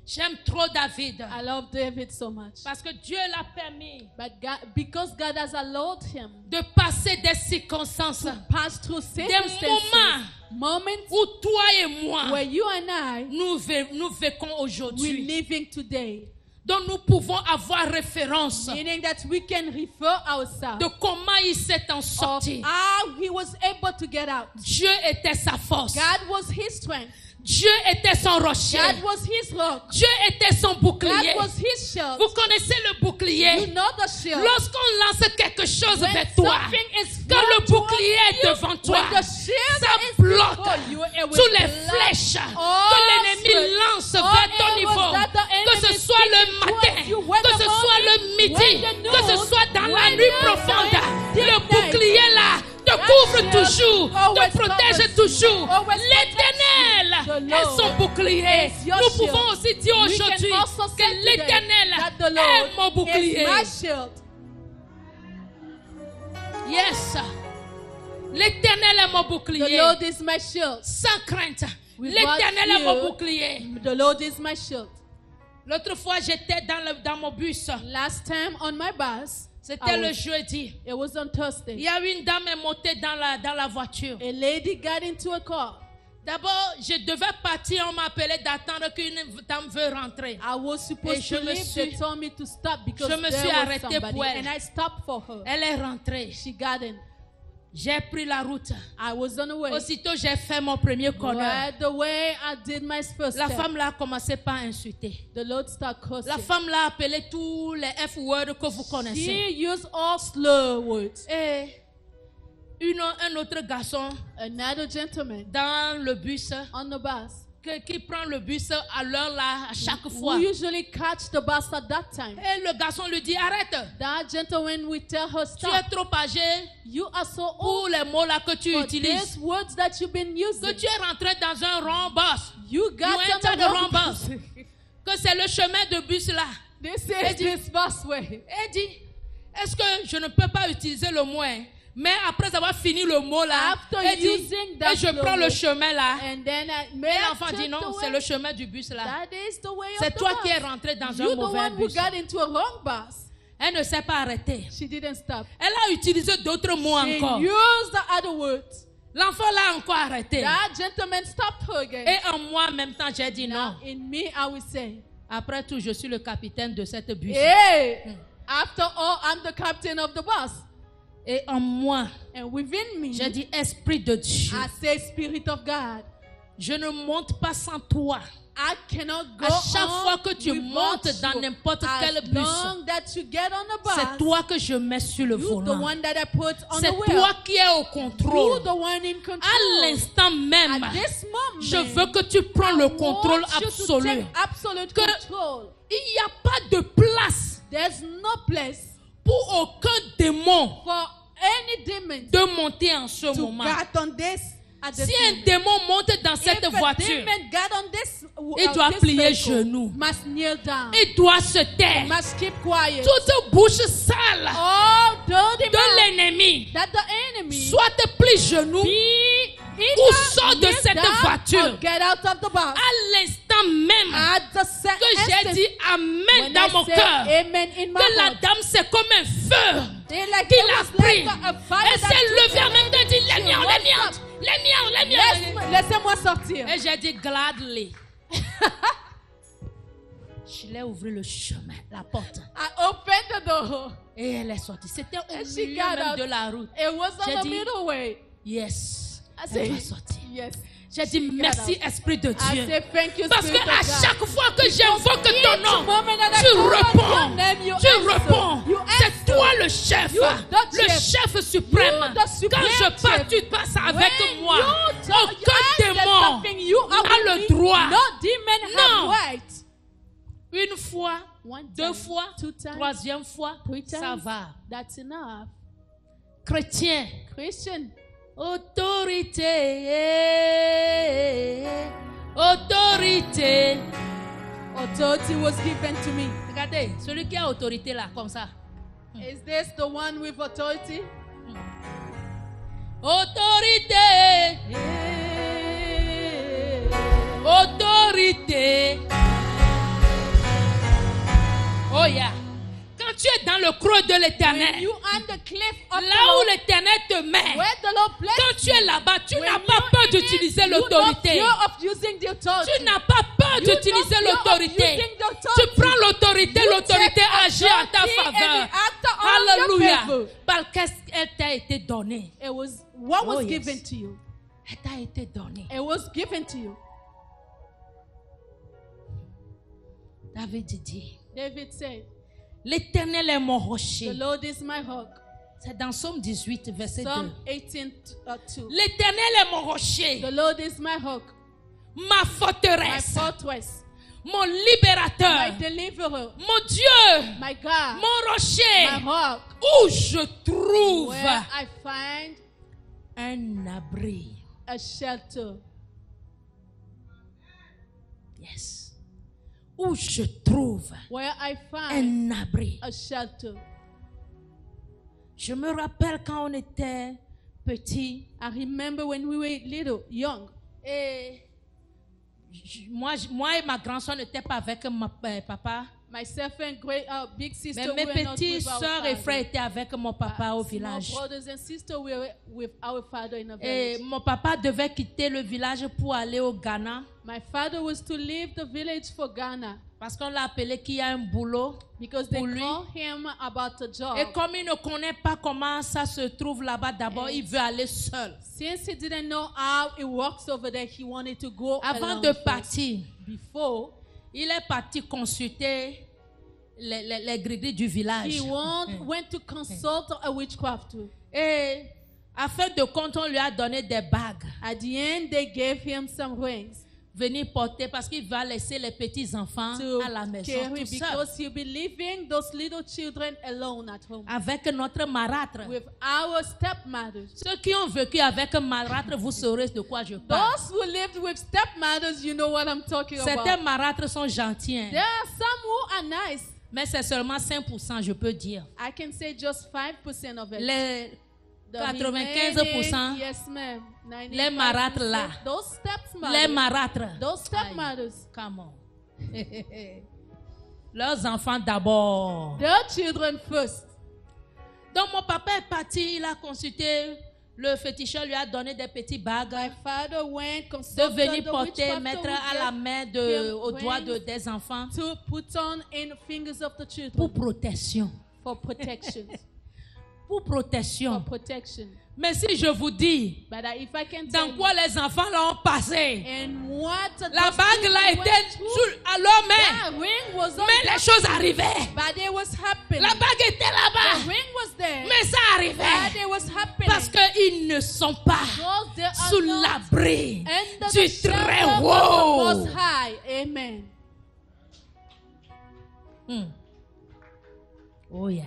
Speaker 1: j'aime trop David.
Speaker 2: I love David so much.
Speaker 1: Parce que Dieu l'a permis
Speaker 2: But God, because God has allowed him
Speaker 1: de passer des circonstances,
Speaker 2: to pass through
Speaker 1: des
Speaker 2: circumstances, moments
Speaker 1: où toi et moi,
Speaker 2: where you and I
Speaker 1: nous vécons
Speaker 2: we're
Speaker 1: aujourd'hui.
Speaker 2: living today.
Speaker 1: Donc nous pouvons avoir référence
Speaker 2: Meaning that we can refer ourselves
Speaker 1: de comment il s'est en
Speaker 2: of
Speaker 1: sorti.
Speaker 2: how he was able to get out.
Speaker 1: Dieu était sa force.
Speaker 2: God was his strength.
Speaker 1: Dieu était son rocher.
Speaker 2: God was his rock.
Speaker 1: Dieu était son bouclier.
Speaker 2: God was his shield.
Speaker 1: Vous connaissez le
Speaker 2: You
Speaker 1: bouclier?
Speaker 2: know the shield.
Speaker 1: Lorsqu'on lance quelque chose
Speaker 2: When
Speaker 1: vers toi,
Speaker 2: something is
Speaker 1: quand le
Speaker 2: thrown towards
Speaker 1: bouclier est
Speaker 2: you,
Speaker 1: devant toi,
Speaker 2: when the shield
Speaker 1: ça
Speaker 2: is
Speaker 1: bloque
Speaker 2: before you, it will
Speaker 1: toutes les
Speaker 2: block
Speaker 1: flèches
Speaker 2: all
Speaker 1: que l'ennemi
Speaker 2: strength,
Speaker 1: lance
Speaker 2: all
Speaker 1: vers ton
Speaker 2: arrows
Speaker 1: niveau.
Speaker 2: that the
Speaker 1: Que ce
Speaker 2: enemy
Speaker 1: soit le
Speaker 2: speaks
Speaker 1: matin,
Speaker 2: towards you, when
Speaker 1: que
Speaker 2: the
Speaker 1: ce soit le
Speaker 2: morning,
Speaker 1: midi,
Speaker 2: when the
Speaker 1: que ce
Speaker 2: noon,
Speaker 1: soit dans la
Speaker 2: when
Speaker 1: nuit
Speaker 2: the
Speaker 1: profonde.
Speaker 2: night,
Speaker 1: Le
Speaker 2: midnight.
Speaker 1: bouclier là te
Speaker 2: That
Speaker 1: couvre
Speaker 2: shield
Speaker 1: toujours,
Speaker 2: always
Speaker 1: te protège
Speaker 2: covers you,
Speaker 1: toujours.
Speaker 2: always
Speaker 1: L'Éternel
Speaker 2: protects you. The
Speaker 1: est
Speaker 2: Lord
Speaker 1: son bouclier.
Speaker 2: is your
Speaker 1: Nous
Speaker 2: shield.
Speaker 1: pouvons aussi dire
Speaker 2: We
Speaker 1: aujourd'hui
Speaker 2: can also say
Speaker 1: que
Speaker 2: today
Speaker 1: l'Éternel
Speaker 2: that the
Speaker 1: est
Speaker 2: Lord
Speaker 1: mon
Speaker 2: is
Speaker 1: bouclier.
Speaker 2: my shield.
Speaker 1: Yes. L'Éternel est mon
Speaker 2: The
Speaker 1: bouclier.
Speaker 2: Lord is my shield.
Speaker 1: Sans crainte.
Speaker 2: Without
Speaker 1: L'Éternel est mon
Speaker 2: fear.
Speaker 1: bouclier.
Speaker 2: The Lord is my shield.
Speaker 1: L'autre fois, j'étais dans mon bus.
Speaker 2: Last time on my bus,
Speaker 1: C'était le jeudi.
Speaker 2: it was on
Speaker 1: Il
Speaker 2: Thursday.
Speaker 1: y a une dame est montée dans la voiture.
Speaker 2: A lady got into a car.
Speaker 1: D'abord, je devais partir. On m'appelait d'attendre qu'une dame veut rentrer.
Speaker 2: I was supposed
Speaker 1: Et je
Speaker 2: to
Speaker 1: me
Speaker 2: leave.
Speaker 1: suis-
Speaker 2: They told me to stop because
Speaker 1: je me
Speaker 2: there
Speaker 1: suis
Speaker 2: was
Speaker 1: arrêtée
Speaker 2: somebody,
Speaker 1: pour elle.
Speaker 2: and I stopped for her.
Speaker 1: Elle est rentrée.
Speaker 2: She got in.
Speaker 1: J'ai pris la route.
Speaker 2: I was on the way.
Speaker 1: Aussitôt, j'ai fait mon premier corner.
Speaker 2: Right the way I did my first
Speaker 1: La
Speaker 2: step,
Speaker 1: femme là a commencé par insulter.
Speaker 2: the Lord started cursing.
Speaker 1: La femme là a appelé tous les F-words que vous connaissez.
Speaker 2: She used all slur words.
Speaker 1: Et un autre garçon
Speaker 2: Another gentleman
Speaker 1: dans le bus
Speaker 2: on the bus
Speaker 1: qui prend le bus à l'heure là à chaque fois.
Speaker 2: who usually catch the bus at that time.
Speaker 1: Et le garçon lui dit arrête.
Speaker 2: That gentleman will tell her,
Speaker 1: Tu es
Speaker 2: stop.
Speaker 1: trop âgé
Speaker 2: You are so old
Speaker 1: pour les mots là que tu
Speaker 2: for
Speaker 1: utilises.
Speaker 2: these words that you've been
Speaker 1: Que
Speaker 2: using.
Speaker 1: tu es rentré dans un rond bus.
Speaker 2: You
Speaker 1: You
Speaker 2: got
Speaker 1: enter
Speaker 2: on
Speaker 1: the
Speaker 2: the
Speaker 1: wrong
Speaker 2: wrong
Speaker 1: bus.
Speaker 2: bus.
Speaker 1: Que c'est le chemin de bus là.
Speaker 2: This is this bus way.
Speaker 1: Et dit est-ce que je ne peux pas utiliser le mot hein? Mais après avoir fini le mot là,
Speaker 2: After
Speaker 1: elle dit,
Speaker 2: using that
Speaker 1: et je prends le
Speaker 2: word,
Speaker 1: chemin là.
Speaker 2: And then I
Speaker 1: Et l'enfant dit non, c'est le
Speaker 2: way.
Speaker 1: chemin du bus là.
Speaker 2: That is the way of
Speaker 1: C'est
Speaker 2: the
Speaker 1: toi
Speaker 2: bus.
Speaker 1: qui es rentré dans
Speaker 2: You're
Speaker 1: un
Speaker 2: the
Speaker 1: mauvais
Speaker 2: one who
Speaker 1: bus.
Speaker 2: got into a wrong bus.
Speaker 1: Elle ne s'est pas arrêtée.
Speaker 2: She didn't stop.
Speaker 1: Elle a utilisé d'autres mots
Speaker 2: She
Speaker 1: encore.
Speaker 2: used the other words.
Speaker 1: L'enfant l'a encore arrêté.
Speaker 2: That gentleman stopped her again.
Speaker 1: Et en moi en même temps, j'ai dit non.
Speaker 2: Now, in me, I will say,
Speaker 1: Après tout, je suis le capitaine de cette bus.
Speaker 2: hey, after all, I'm the captain of the bus.
Speaker 1: Et en moi,
Speaker 2: And within me,
Speaker 1: j'ai dit Esprit de Dieu.
Speaker 2: I say, Spirit of God,
Speaker 1: Je ne monte pas sans toi.
Speaker 2: I cannot go
Speaker 1: À chaque
Speaker 2: on
Speaker 1: fois que tu
Speaker 2: without
Speaker 1: montes dans
Speaker 2: you.
Speaker 1: n'importe
Speaker 2: As
Speaker 1: quel bus,
Speaker 2: long that you get on the
Speaker 1: c'est
Speaker 2: bus,
Speaker 1: toi que je mets sur le
Speaker 2: you're the
Speaker 1: volant.
Speaker 2: one that I put on
Speaker 1: C'est
Speaker 2: the wheel.
Speaker 1: toi qui es au
Speaker 2: You're
Speaker 1: contrôle.
Speaker 2: the one in control.
Speaker 1: À l'instant même,
Speaker 2: At this moment,
Speaker 1: je veux que tu prends le contrôle
Speaker 2: want you to
Speaker 1: absolu.
Speaker 2: take absolute
Speaker 1: Que-
Speaker 2: control.
Speaker 1: Il n'y a pas de place
Speaker 2: There's no place
Speaker 1: pour aucun démon
Speaker 2: for any demon
Speaker 1: de monter en ce
Speaker 2: to
Speaker 1: moment.
Speaker 2: get on this at this
Speaker 1: Si un
Speaker 2: moment.
Speaker 1: démon monte dans cette
Speaker 2: If a
Speaker 1: voiture,
Speaker 2: demon got on this,
Speaker 1: il doit
Speaker 2: this
Speaker 1: plier
Speaker 2: vehicle,
Speaker 1: genoux.
Speaker 2: must kneel down.
Speaker 1: il doit se taire.
Speaker 2: Must keep quiet.
Speaker 1: Toute bouche sale
Speaker 2: All dirty
Speaker 1: de
Speaker 2: mouth
Speaker 1: l'ennemi,
Speaker 2: that the enemy
Speaker 1: soit plie genoux
Speaker 2: be
Speaker 1: ou sort de
Speaker 2: kneel
Speaker 1: cette
Speaker 2: down
Speaker 1: voiture.
Speaker 2: or get out of the box.
Speaker 1: À l'instant même
Speaker 2: At the
Speaker 1: que j'ai
Speaker 2: instant
Speaker 1: dit Amen
Speaker 2: when
Speaker 1: dans
Speaker 2: I
Speaker 1: mon
Speaker 2: say
Speaker 1: cœur,
Speaker 2: amen in my
Speaker 1: que la
Speaker 2: heart,
Speaker 1: dame c'est comme un feu
Speaker 2: they're like,
Speaker 1: qu'il
Speaker 2: it
Speaker 1: a
Speaker 2: was
Speaker 1: pris.
Speaker 2: like a fire
Speaker 1: Elle
Speaker 2: that
Speaker 1: s'est
Speaker 2: took
Speaker 1: levée en
Speaker 2: her.
Speaker 1: même temps et dit les miens, les miens, les miens, les miens.
Speaker 2: Laissez-moi sortir.
Speaker 1: Et j'ai dit gladly. Je l'ai ouvert le chemin, la porte.
Speaker 2: I opened the door.
Speaker 1: Et elle est sortie. C'était au
Speaker 2: And she
Speaker 1: milieu
Speaker 2: got
Speaker 1: même
Speaker 2: out.
Speaker 1: de la route.
Speaker 2: It was on
Speaker 1: J'ai
Speaker 2: the
Speaker 1: dit,
Speaker 2: middle way.
Speaker 1: Yes.
Speaker 2: I
Speaker 1: Elle
Speaker 2: said,
Speaker 1: va sortir.
Speaker 2: yes.
Speaker 1: J'ai dit
Speaker 2: got
Speaker 1: merci
Speaker 2: out.
Speaker 1: Esprit de
Speaker 2: I
Speaker 1: Dieu.
Speaker 2: said, thank you,
Speaker 1: Parce
Speaker 2: Spirit
Speaker 1: que à
Speaker 2: of God.
Speaker 1: chaque fois que j'invoque ton
Speaker 2: Each
Speaker 1: nom,
Speaker 2: moment that I
Speaker 1: tu
Speaker 2: call on
Speaker 1: réponds.
Speaker 2: your name, you
Speaker 1: Tu
Speaker 2: answer.
Speaker 1: réponds.
Speaker 2: You
Speaker 1: C'est
Speaker 2: answer.
Speaker 1: toi le chef.
Speaker 2: You the
Speaker 1: Le
Speaker 2: chef.
Speaker 1: chef suprême.
Speaker 2: You the supreme
Speaker 1: Quand je pars,
Speaker 2: chef.
Speaker 1: tu passes avec
Speaker 2: When
Speaker 1: moi.
Speaker 2: you tell- you
Speaker 1: Aucun
Speaker 2: ask that
Speaker 1: démon
Speaker 2: something, you are
Speaker 1: n'a
Speaker 2: with
Speaker 1: le
Speaker 2: me.
Speaker 1: droit.
Speaker 2: No demon
Speaker 1: Non.
Speaker 2: have right.
Speaker 1: Une fois,
Speaker 2: One
Speaker 1: deux
Speaker 2: time,
Speaker 1: fois,
Speaker 2: two times,
Speaker 1: troisième fois,
Speaker 2: three
Speaker 1: ça
Speaker 2: times.
Speaker 1: va.
Speaker 2: That's enough.
Speaker 1: Chrétien.
Speaker 2: Christian,
Speaker 1: Autorité. Autorité.
Speaker 2: authority was given to me.
Speaker 1: Regardez, celui qui a autorité là, comme ça.
Speaker 2: Is this the one with authority?
Speaker 1: Autorité. Autorité. Oh yeah. Quand tu es dans le creux de
Speaker 2: When
Speaker 1: l'éternel,
Speaker 2: you on the cliff of
Speaker 1: là
Speaker 2: the
Speaker 1: où
Speaker 2: Lord,
Speaker 1: l'éternel te met,
Speaker 2: where the Lord bless
Speaker 1: quand tu es là-bas, tu
Speaker 2: when
Speaker 1: n'as
Speaker 2: you
Speaker 1: pas peur
Speaker 2: in it,
Speaker 1: d'utiliser
Speaker 2: you
Speaker 1: l'autorité.
Speaker 2: don't fear of using the authority.
Speaker 1: Tu n'as pas peur
Speaker 2: You
Speaker 1: d'utiliser
Speaker 2: don't fear of
Speaker 1: l'autorité.
Speaker 2: using the
Speaker 1: Tu
Speaker 2: authority.
Speaker 1: prends l'autorité,
Speaker 2: You
Speaker 1: l'autorité
Speaker 2: take
Speaker 1: agit en ta
Speaker 2: authority and
Speaker 1: faveur.
Speaker 2: it act on your
Speaker 1: Alléluia.
Speaker 2: favor.
Speaker 1: Parce qu'elle t'a été donnée.
Speaker 2: It was what
Speaker 1: Oh,
Speaker 2: was
Speaker 1: yes.
Speaker 2: given to you.
Speaker 1: Elle t'a été donnée.
Speaker 2: It was given to you.
Speaker 1: David dit,
Speaker 2: David said,
Speaker 1: l'Éternel est mon
Speaker 2: "The
Speaker 1: rocher.
Speaker 2: Lord is my rock."
Speaker 1: C'est dans Psaume 18, verset 2.
Speaker 2: Psalm 18:2.
Speaker 1: L'Éternel est mon rocher,
Speaker 2: The Lord is my rock,
Speaker 1: ma
Speaker 2: my
Speaker 1: forteresse,
Speaker 2: fortress,
Speaker 1: mon
Speaker 2: my
Speaker 1: libérateur,
Speaker 2: deliverer,
Speaker 1: mon Dieu,
Speaker 2: my God,
Speaker 1: mon rocher,
Speaker 2: my rock,
Speaker 1: où je trouve
Speaker 2: where I find
Speaker 1: un abri.
Speaker 2: a shelter.
Speaker 1: Yes. Où je trouve
Speaker 2: Where I find
Speaker 1: un abri.
Speaker 2: a shelter.
Speaker 1: Je me rappelle quand on était petit
Speaker 2: I remember when we were little, young.
Speaker 1: et moi et ma grand-soeur n'étaient pas avec papa,
Speaker 2: Myself and big sister
Speaker 1: mais mes
Speaker 2: were not
Speaker 1: petites
Speaker 2: with our
Speaker 1: sœurs et
Speaker 2: father.
Speaker 1: frères étaient avec mon papa au
Speaker 2: Small
Speaker 1: village.
Speaker 2: brothers and sisters were with our father in a
Speaker 1: Et
Speaker 2: village.
Speaker 1: mon papa devait quitter le village pour aller au Ghana
Speaker 2: My father was to leave the village for Ghana
Speaker 1: parce qu'on l'a appelé qu'il y a un boulot.
Speaker 2: because they
Speaker 1: Pour lui.
Speaker 2: called him about a job.
Speaker 1: Et comme il ne connaît pas comment ça se trouve là-bas, d'abord, il veut aller seul.
Speaker 2: Since he didn't know how it works over there, he wanted to go
Speaker 1: Avant
Speaker 2: alone
Speaker 1: de
Speaker 2: first.
Speaker 1: partir,
Speaker 2: Before,
Speaker 1: il est parti consulter les gris-gris du village.
Speaker 2: he went to consult a witchcraft.
Speaker 1: Et à fin de compte, on lui a donné des bagues.
Speaker 2: At the end, they gave him some rings
Speaker 1: Venir porter parce qu'il va laisser les petits-enfants
Speaker 2: to
Speaker 1: à la maison
Speaker 2: carry
Speaker 1: tout seul.
Speaker 2: because he'll be leaving those little children alone at home
Speaker 1: Avec notre marâtre.
Speaker 2: with our stepmothers.
Speaker 1: Ceux qui ont vécu avec un marâtre, vous saurez de quoi je parle.
Speaker 2: Those who lived with stepmothers, you know what I'm talking
Speaker 1: Certains
Speaker 2: about.
Speaker 1: marâtres sont gentils, hein.
Speaker 2: There are some who are nice.
Speaker 1: Mais c'est seulement 5%, je peux dire.
Speaker 2: I can say just 5% of it.
Speaker 1: Les
Speaker 2: The
Speaker 1: 95%,
Speaker 2: remaining, yes, ma'am.
Speaker 1: les marâtres là.
Speaker 2: 95%, those stepmothers,
Speaker 1: les marâtres.
Speaker 2: those stepmothers,
Speaker 1: Come on. Leurs enfants d'abord.
Speaker 2: their children first.
Speaker 1: Donc mon papa est parti, il a consulté le féticheur, lui a donné des petits bagues
Speaker 2: My father went
Speaker 1: de
Speaker 2: consulted
Speaker 1: venir
Speaker 2: the
Speaker 1: porter,
Speaker 2: witchcraft
Speaker 1: mettre
Speaker 2: who
Speaker 1: à la
Speaker 2: gave
Speaker 1: main au doigt des enfants
Speaker 2: to put on in the fingers of the children
Speaker 1: pour protection.
Speaker 2: for protection.
Speaker 1: Pour
Speaker 2: For
Speaker 1: protection.
Speaker 2: protection.
Speaker 1: Mais si je vous dis,
Speaker 2: But if I can
Speaker 1: dans
Speaker 2: tell
Speaker 1: quoi les enfants l'ont passé,
Speaker 2: you, and what
Speaker 1: la
Speaker 2: those
Speaker 1: bague là
Speaker 2: children
Speaker 1: était
Speaker 2: went through,
Speaker 1: à leur main,
Speaker 2: that ring was on
Speaker 1: mais les
Speaker 2: them,
Speaker 1: choses arrivaient.
Speaker 2: but it was happening.
Speaker 1: La bague était
Speaker 2: The
Speaker 1: là-bas,
Speaker 2: ring was there,
Speaker 1: mais ça
Speaker 2: but
Speaker 1: arrivait.
Speaker 2: it was happening.
Speaker 1: Parce qu'ils ne sont pas
Speaker 2: Because they are
Speaker 1: sous
Speaker 2: not
Speaker 1: l'abri
Speaker 2: under
Speaker 1: du
Speaker 2: the shelter
Speaker 1: très
Speaker 2: of the
Speaker 1: haut.
Speaker 2: Most High. Amen.
Speaker 1: Oh yeah.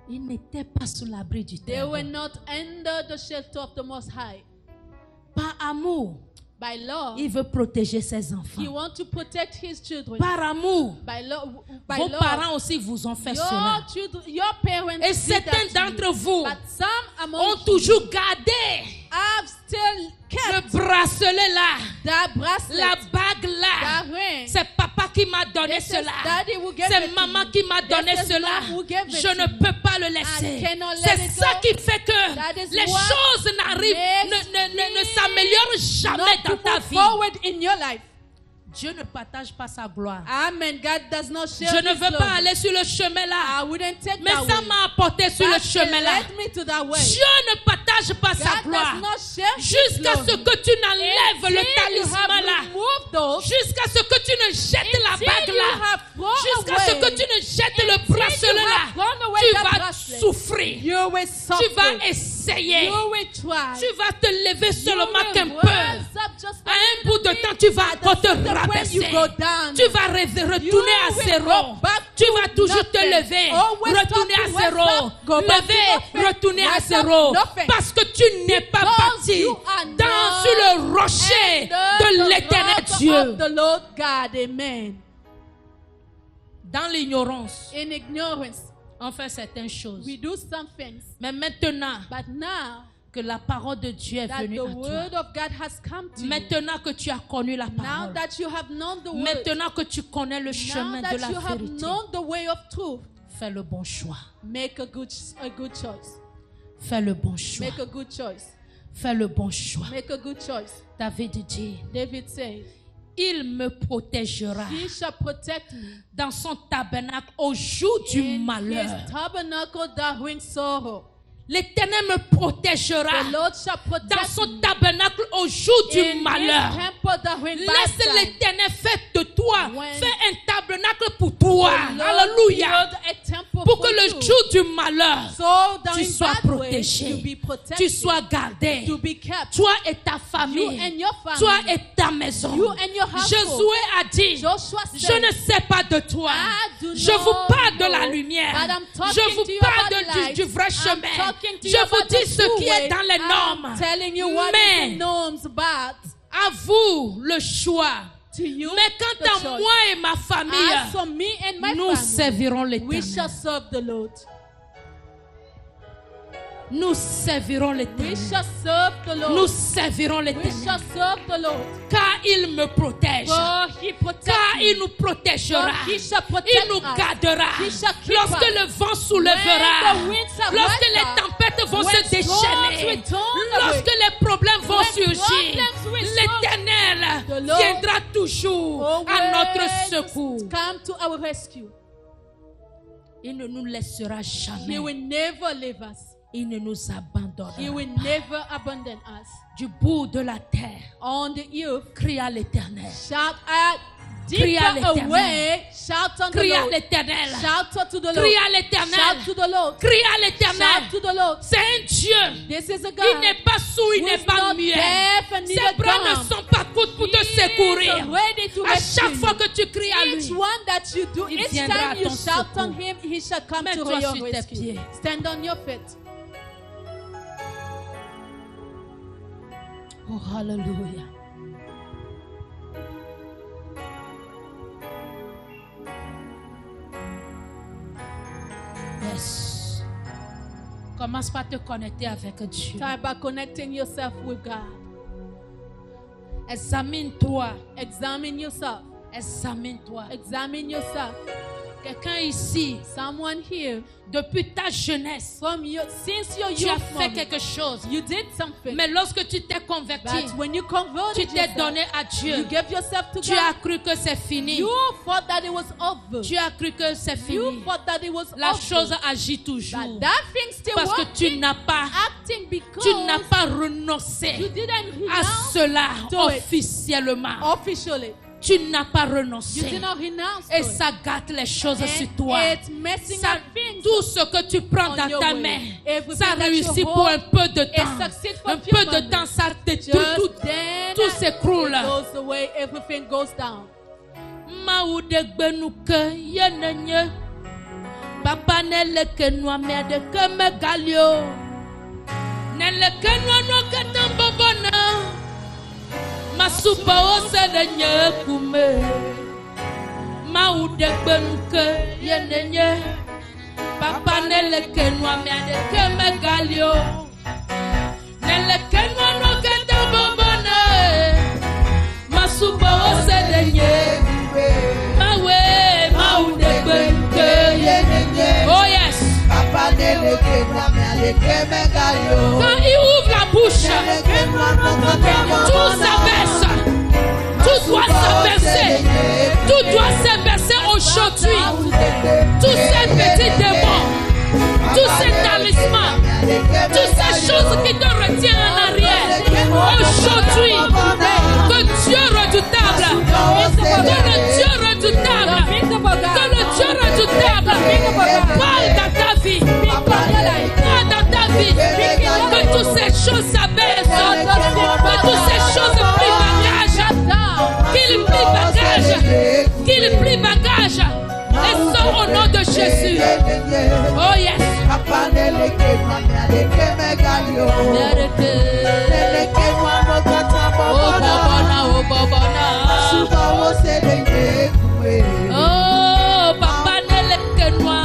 Speaker 1: Ils n'étaient pas sous l'abri du
Speaker 2: They
Speaker 1: très
Speaker 2: were
Speaker 1: haut.
Speaker 2: not under the shelter of the Most High.
Speaker 1: amour,
Speaker 2: By love,
Speaker 1: il veut protéger ses enfants.
Speaker 2: He wants to protect His children.
Speaker 1: Par amour,
Speaker 2: By love,
Speaker 1: vos parents aussi vous ont fait cela.
Speaker 2: your parents
Speaker 1: Et
Speaker 2: did
Speaker 1: certains
Speaker 2: that to
Speaker 1: d'entre
Speaker 2: you.
Speaker 1: vous
Speaker 2: But some among
Speaker 1: ont
Speaker 2: you
Speaker 1: toujours gardé
Speaker 2: have still kept
Speaker 1: le bracelet là,
Speaker 2: that bracelet,
Speaker 1: la bague là.
Speaker 2: that ring.
Speaker 1: C'est papa qui m'a donné
Speaker 2: This is
Speaker 1: cela.
Speaker 2: daddy who gave
Speaker 1: C'est
Speaker 2: it to
Speaker 1: maman
Speaker 2: me.
Speaker 1: qui m'a donné
Speaker 2: This is
Speaker 1: cela.
Speaker 2: mom who gave it
Speaker 1: Je
Speaker 2: to
Speaker 1: ne
Speaker 2: me.
Speaker 1: peux pas le laisser.
Speaker 2: I cannot let
Speaker 1: C'est
Speaker 2: it
Speaker 1: ça
Speaker 2: go.
Speaker 1: qui fait que
Speaker 2: That is
Speaker 1: les
Speaker 2: what
Speaker 1: choses n'arrivent, ne s'améliorent jamais
Speaker 2: Not
Speaker 1: dans
Speaker 2: to
Speaker 1: ta
Speaker 2: move
Speaker 1: vie.
Speaker 2: forward in your life.
Speaker 1: Dieu ne partage pas sa gloire.
Speaker 2: Amen. God does not share
Speaker 1: Je ne
Speaker 2: His
Speaker 1: veux
Speaker 2: glory.
Speaker 1: pas aller sur le chemin là.
Speaker 2: I wouldn't take
Speaker 1: Mais
Speaker 2: that
Speaker 1: ça
Speaker 2: way.
Speaker 1: m'a apporté sur le
Speaker 2: God
Speaker 1: chemin là.
Speaker 2: led me to that way.
Speaker 1: Dieu ne partage pas sa
Speaker 2: God
Speaker 1: gloire.
Speaker 2: does not share His
Speaker 1: Jusqu'à ce
Speaker 2: glory.
Speaker 1: que tu n'enlèves
Speaker 2: Until
Speaker 1: le
Speaker 2: you
Speaker 1: talisman
Speaker 2: have
Speaker 1: là.
Speaker 2: removed those,
Speaker 1: Jusqu'à ce que tu ne jettes la
Speaker 2: until
Speaker 1: bague
Speaker 2: you
Speaker 1: là.
Speaker 2: have thrown
Speaker 1: Jusqu'à ce
Speaker 2: away,
Speaker 1: que tu ne jettes le
Speaker 2: until
Speaker 1: bracelet
Speaker 2: you
Speaker 1: là.
Speaker 2: have thrown away
Speaker 1: Tu
Speaker 2: that
Speaker 1: vas
Speaker 2: bracelet,
Speaker 1: souffrir.
Speaker 2: you will suffer.
Speaker 1: Tu vas essayer.
Speaker 2: You will try.
Speaker 1: Tu vas te lever seulement
Speaker 2: You will
Speaker 1: qu'un peu.
Speaker 2: rise up just
Speaker 1: À un
Speaker 2: a
Speaker 1: bout de
Speaker 2: little
Speaker 1: temps,
Speaker 2: bit.
Speaker 1: tu vas
Speaker 2: At the
Speaker 1: encore te
Speaker 2: certain point,
Speaker 1: rabaisser.
Speaker 2: you go down.
Speaker 1: Tu vas retourner à
Speaker 2: will
Speaker 1: zéro.
Speaker 2: go back
Speaker 1: Tu
Speaker 2: to
Speaker 1: vas toujours te
Speaker 2: nothing.
Speaker 1: lever.
Speaker 2: Always
Speaker 1: Retourner
Speaker 2: stop
Speaker 1: à
Speaker 2: to
Speaker 1: zéro.
Speaker 2: rise up, go back to
Speaker 1: Lever,
Speaker 2: nothing.
Speaker 1: retourner à
Speaker 2: Rise up,
Speaker 1: zéro.
Speaker 2: nothing.
Speaker 1: Parce que tu n'es pas
Speaker 2: Because
Speaker 1: bâti
Speaker 2: you are not
Speaker 1: sur le rocher
Speaker 2: under
Speaker 1: de
Speaker 2: the
Speaker 1: l'éternel
Speaker 2: rock
Speaker 1: Dieu.
Speaker 2: of the Lord God. Amen.
Speaker 1: Dans l'ignorance,
Speaker 2: In ignorance,
Speaker 1: on fait certaines choses.
Speaker 2: we do some things.
Speaker 1: Mais maintenant
Speaker 2: But now
Speaker 1: que la parole de Dieu est
Speaker 2: that
Speaker 1: venue
Speaker 2: the
Speaker 1: à toi,
Speaker 2: word of God has come to you,
Speaker 1: maintenant que tu as connu la
Speaker 2: now
Speaker 1: parole,
Speaker 2: that you have known the word,
Speaker 1: maintenant que tu connais le
Speaker 2: now
Speaker 1: chemin de
Speaker 2: that
Speaker 1: la
Speaker 2: you have
Speaker 1: vérité,
Speaker 2: known the way of truth,
Speaker 1: fais le bon choix.
Speaker 2: make a good choice.
Speaker 1: Fais le bon choix.
Speaker 2: Make a good choice.
Speaker 1: Fais le bon choix.
Speaker 2: Make a good choice.
Speaker 1: David dit,
Speaker 2: David said,
Speaker 1: il me protégera
Speaker 2: He shall protect me
Speaker 1: dans son tabernacle au jour du
Speaker 2: in
Speaker 1: malheur.
Speaker 2: His tabernacle that brings sorrow.
Speaker 1: L'Éternel me protégera
Speaker 2: The Lord shall
Speaker 1: dans
Speaker 2: protect
Speaker 1: son
Speaker 2: me
Speaker 1: tabernacle au jour du
Speaker 2: in
Speaker 1: malheur.
Speaker 2: His temple that brings
Speaker 1: Laisse
Speaker 2: bad time.
Speaker 1: l'Éternel faire de toi,
Speaker 2: When
Speaker 1: fais un tabernacle pour toi.
Speaker 2: The Lord
Speaker 1: Alléluia.
Speaker 2: build a temple
Speaker 1: Pour
Speaker 2: for
Speaker 1: que le
Speaker 2: you.
Speaker 1: jour du malheur,
Speaker 2: So that
Speaker 1: tu
Speaker 2: in
Speaker 1: sois
Speaker 2: bad ways,
Speaker 1: protégé,
Speaker 2: you be protected,
Speaker 1: tu sois gardé.
Speaker 2: to be kept.
Speaker 1: Toi et ta
Speaker 2: You
Speaker 1: famille,
Speaker 2: and your family.
Speaker 1: toi et ta maison.
Speaker 2: You and your household.
Speaker 1: Josué a dit,
Speaker 2: Joshua
Speaker 1: je
Speaker 2: said,
Speaker 1: ne sais pas de toi.
Speaker 2: I do
Speaker 1: Je
Speaker 2: not
Speaker 1: vous parle de
Speaker 2: know,
Speaker 1: la lumière.
Speaker 2: but I'm talking
Speaker 1: Je vous
Speaker 2: to you
Speaker 1: parle
Speaker 2: about light.
Speaker 1: du vrai
Speaker 2: I'm
Speaker 1: chemin.
Speaker 2: talking to
Speaker 1: Je
Speaker 2: you
Speaker 1: vous
Speaker 2: about
Speaker 1: dis
Speaker 2: the
Speaker 1: ce
Speaker 2: true
Speaker 1: qui
Speaker 2: way.
Speaker 1: est dans les normes.
Speaker 2: I'm telling you what
Speaker 1: Mais
Speaker 2: is the norms, but
Speaker 1: à vous le choix.
Speaker 2: to you
Speaker 1: Mais quant
Speaker 2: the
Speaker 1: à
Speaker 2: choice.
Speaker 1: moi et ma
Speaker 2: As
Speaker 1: famille,
Speaker 2: for me and my
Speaker 1: nous
Speaker 2: family,
Speaker 1: servirons
Speaker 2: we shall
Speaker 1: l'Éternel.
Speaker 2: serve the Lord.
Speaker 1: Nous servirons
Speaker 2: We
Speaker 1: l'Éternel.
Speaker 2: shall serve the
Speaker 1: Nous
Speaker 2: Lord.
Speaker 1: servirons
Speaker 2: We shall
Speaker 1: l'Éternel.
Speaker 2: serve the Lord.
Speaker 1: Car il me protège.
Speaker 2: For He protects
Speaker 1: Car
Speaker 2: me.
Speaker 1: il nous protégera.
Speaker 2: For He shall protect
Speaker 1: Il nous
Speaker 2: us.
Speaker 1: gardera.
Speaker 2: He shall keep
Speaker 1: Lorsque
Speaker 2: us.
Speaker 1: le vent soulèvera.
Speaker 2: When the winds shall
Speaker 1: Lorsque
Speaker 2: rise
Speaker 1: les
Speaker 2: up.
Speaker 1: tempêtes vont
Speaker 2: When
Speaker 1: se
Speaker 2: storms
Speaker 1: déchaîner.
Speaker 2: will turn away.
Speaker 1: Lorsque les problèmes vont
Speaker 2: When
Speaker 1: surgir.
Speaker 2: problems will
Speaker 1: L'Éternel
Speaker 2: The Lord
Speaker 1: viendra toujours à notre secours.
Speaker 2: Always come to our rescue.
Speaker 1: Il ne nous laissera
Speaker 2: He
Speaker 1: jamais.
Speaker 2: will never leave us.
Speaker 1: Il ne nous abandonnera
Speaker 2: He will
Speaker 1: pas.
Speaker 2: never abandon us.
Speaker 1: Du bout de la terre,
Speaker 2: On the earth,
Speaker 1: crie à l'Éternel.
Speaker 2: shout out
Speaker 1: Crie à
Speaker 2: deeper
Speaker 1: l'Éternel.
Speaker 2: away. Shout unto the
Speaker 1: Crie à
Speaker 2: Lord.
Speaker 1: l'Éternel.
Speaker 2: Shout to the Lord.
Speaker 1: Crie à
Speaker 2: Shout
Speaker 1: l'Éternel.
Speaker 2: to the Lord.
Speaker 1: Crie à
Speaker 2: Shout
Speaker 1: l'Éternel.
Speaker 2: to the Lord.
Speaker 1: C'est un Dieu.
Speaker 2: This is a
Speaker 1: Il
Speaker 2: God
Speaker 1: n'est pas sourd, il
Speaker 2: who
Speaker 1: n'est
Speaker 2: is
Speaker 1: pas
Speaker 2: not
Speaker 1: muet.
Speaker 2: deaf and
Speaker 1: Ses
Speaker 2: neither
Speaker 1: bras ne
Speaker 2: dumb.
Speaker 1: sont pas courts pour te
Speaker 2: He is
Speaker 1: secourir.
Speaker 2: ready to
Speaker 1: À
Speaker 2: rescue
Speaker 1: chaque
Speaker 2: you.
Speaker 1: fois que tu cries à
Speaker 2: Each
Speaker 1: lui,
Speaker 2: one that you do,
Speaker 1: il
Speaker 2: each
Speaker 1: viendra à
Speaker 2: time you
Speaker 1: ton
Speaker 2: shout on
Speaker 1: secours.
Speaker 2: him, he shall come to
Speaker 1: Mets-toi
Speaker 2: your
Speaker 1: sur tes
Speaker 2: rescue.
Speaker 1: pieds.
Speaker 2: Stand on your feet.
Speaker 1: oh hallelujah. Yes. Commence par te connecter avec Dieu.
Speaker 2: Start by connecting yourself with God.
Speaker 1: Examine-toi.
Speaker 2: Examine yourself.
Speaker 1: Examine-toi.
Speaker 2: Examine yourself.
Speaker 1: Quelqu'un ici,
Speaker 2: Someone here,
Speaker 1: depuis ta jeunesse,
Speaker 2: since your
Speaker 1: tu as
Speaker 2: youth
Speaker 1: fait
Speaker 2: moment,
Speaker 1: quelque chose.
Speaker 2: you did something.
Speaker 1: Mais lorsque tu t'es converti,
Speaker 2: But when you converted
Speaker 1: tu t'es
Speaker 2: yourself,
Speaker 1: donné à
Speaker 2: you
Speaker 1: Dieu.
Speaker 2: gave yourself to
Speaker 1: Tu as
Speaker 2: God.
Speaker 1: cru que c'est fini.
Speaker 2: You thought that it was over.
Speaker 1: Tu as cru que c'est
Speaker 2: You
Speaker 1: fini.
Speaker 2: thought that it was
Speaker 1: La
Speaker 2: over.
Speaker 1: chose agit toujours.
Speaker 2: But that thing still
Speaker 1: Parce que tu
Speaker 2: working,
Speaker 1: n'as pas,
Speaker 2: acting because
Speaker 1: tu n'as pas
Speaker 2: you
Speaker 1: renoncé
Speaker 2: didn't
Speaker 1: à
Speaker 2: renounce
Speaker 1: cela
Speaker 2: to it.
Speaker 1: officiellement.
Speaker 2: officially.
Speaker 1: Tu n'as pas
Speaker 2: You
Speaker 1: renoncé.
Speaker 2: did not renounce
Speaker 1: Et
Speaker 2: to it.
Speaker 1: ça gâte les choses
Speaker 2: And
Speaker 1: sur toi.
Speaker 2: it's messing
Speaker 1: Ça,
Speaker 2: up things
Speaker 1: tout ce que tu prends
Speaker 2: on
Speaker 1: dans
Speaker 2: your
Speaker 1: ta
Speaker 2: way.
Speaker 1: main,
Speaker 2: Everything
Speaker 1: ça
Speaker 2: that
Speaker 1: réussit
Speaker 2: you
Speaker 1: pour un
Speaker 2: hold,
Speaker 1: peu de
Speaker 2: it
Speaker 1: temps.
Speaker 2: succeeds for
Speaker 1: Un
Speaker 2: a few
Speaker 1: peu de
Speaker 2: moments.
Speaker 1: temps, ça
Speaker 2: Just then,
Speaker 1: tout s'écroule.
Speaker 2: it goes away, everything goes down.
Speaker 1: Maoudegbenuke yenenye. Papa neleke noa medeke megalio. Neleke noa no ketambobona. Masuba ose de nye kume. Mau de benke yenenye. Papa nele kenwa me ade keme galio. Nele kenwa no kete bombone. Masuba ose de nye kume. Mawe mau de benke yenenye. Oh yes.
Speaker 3: Papa nele kenwa me ade keme galio.
Speaker 1: Quand il ouvre la bouche, tout s'abaisse. Tout doit s'abaisser. Tout doit s'abaisser aujourd'hui. Tous ces petits démons, tous ces talismans, toutes ces choses qui te retiennent en arrière. Aujourd'hui, que Dieu redoutable, que le Dieu redoutable, que le Dieu redoutable parle dans ta vie. Parle dans ta vie. Que toutes ces choses s'abaissent. Que toutes ces choses plient bagage. Qu'il plie bagage. Qu'il plie bagage. Et sort au nom de Jésus. Oh yes. Oh Bobona, oh Bobona. Oh Papa Nelekenoa.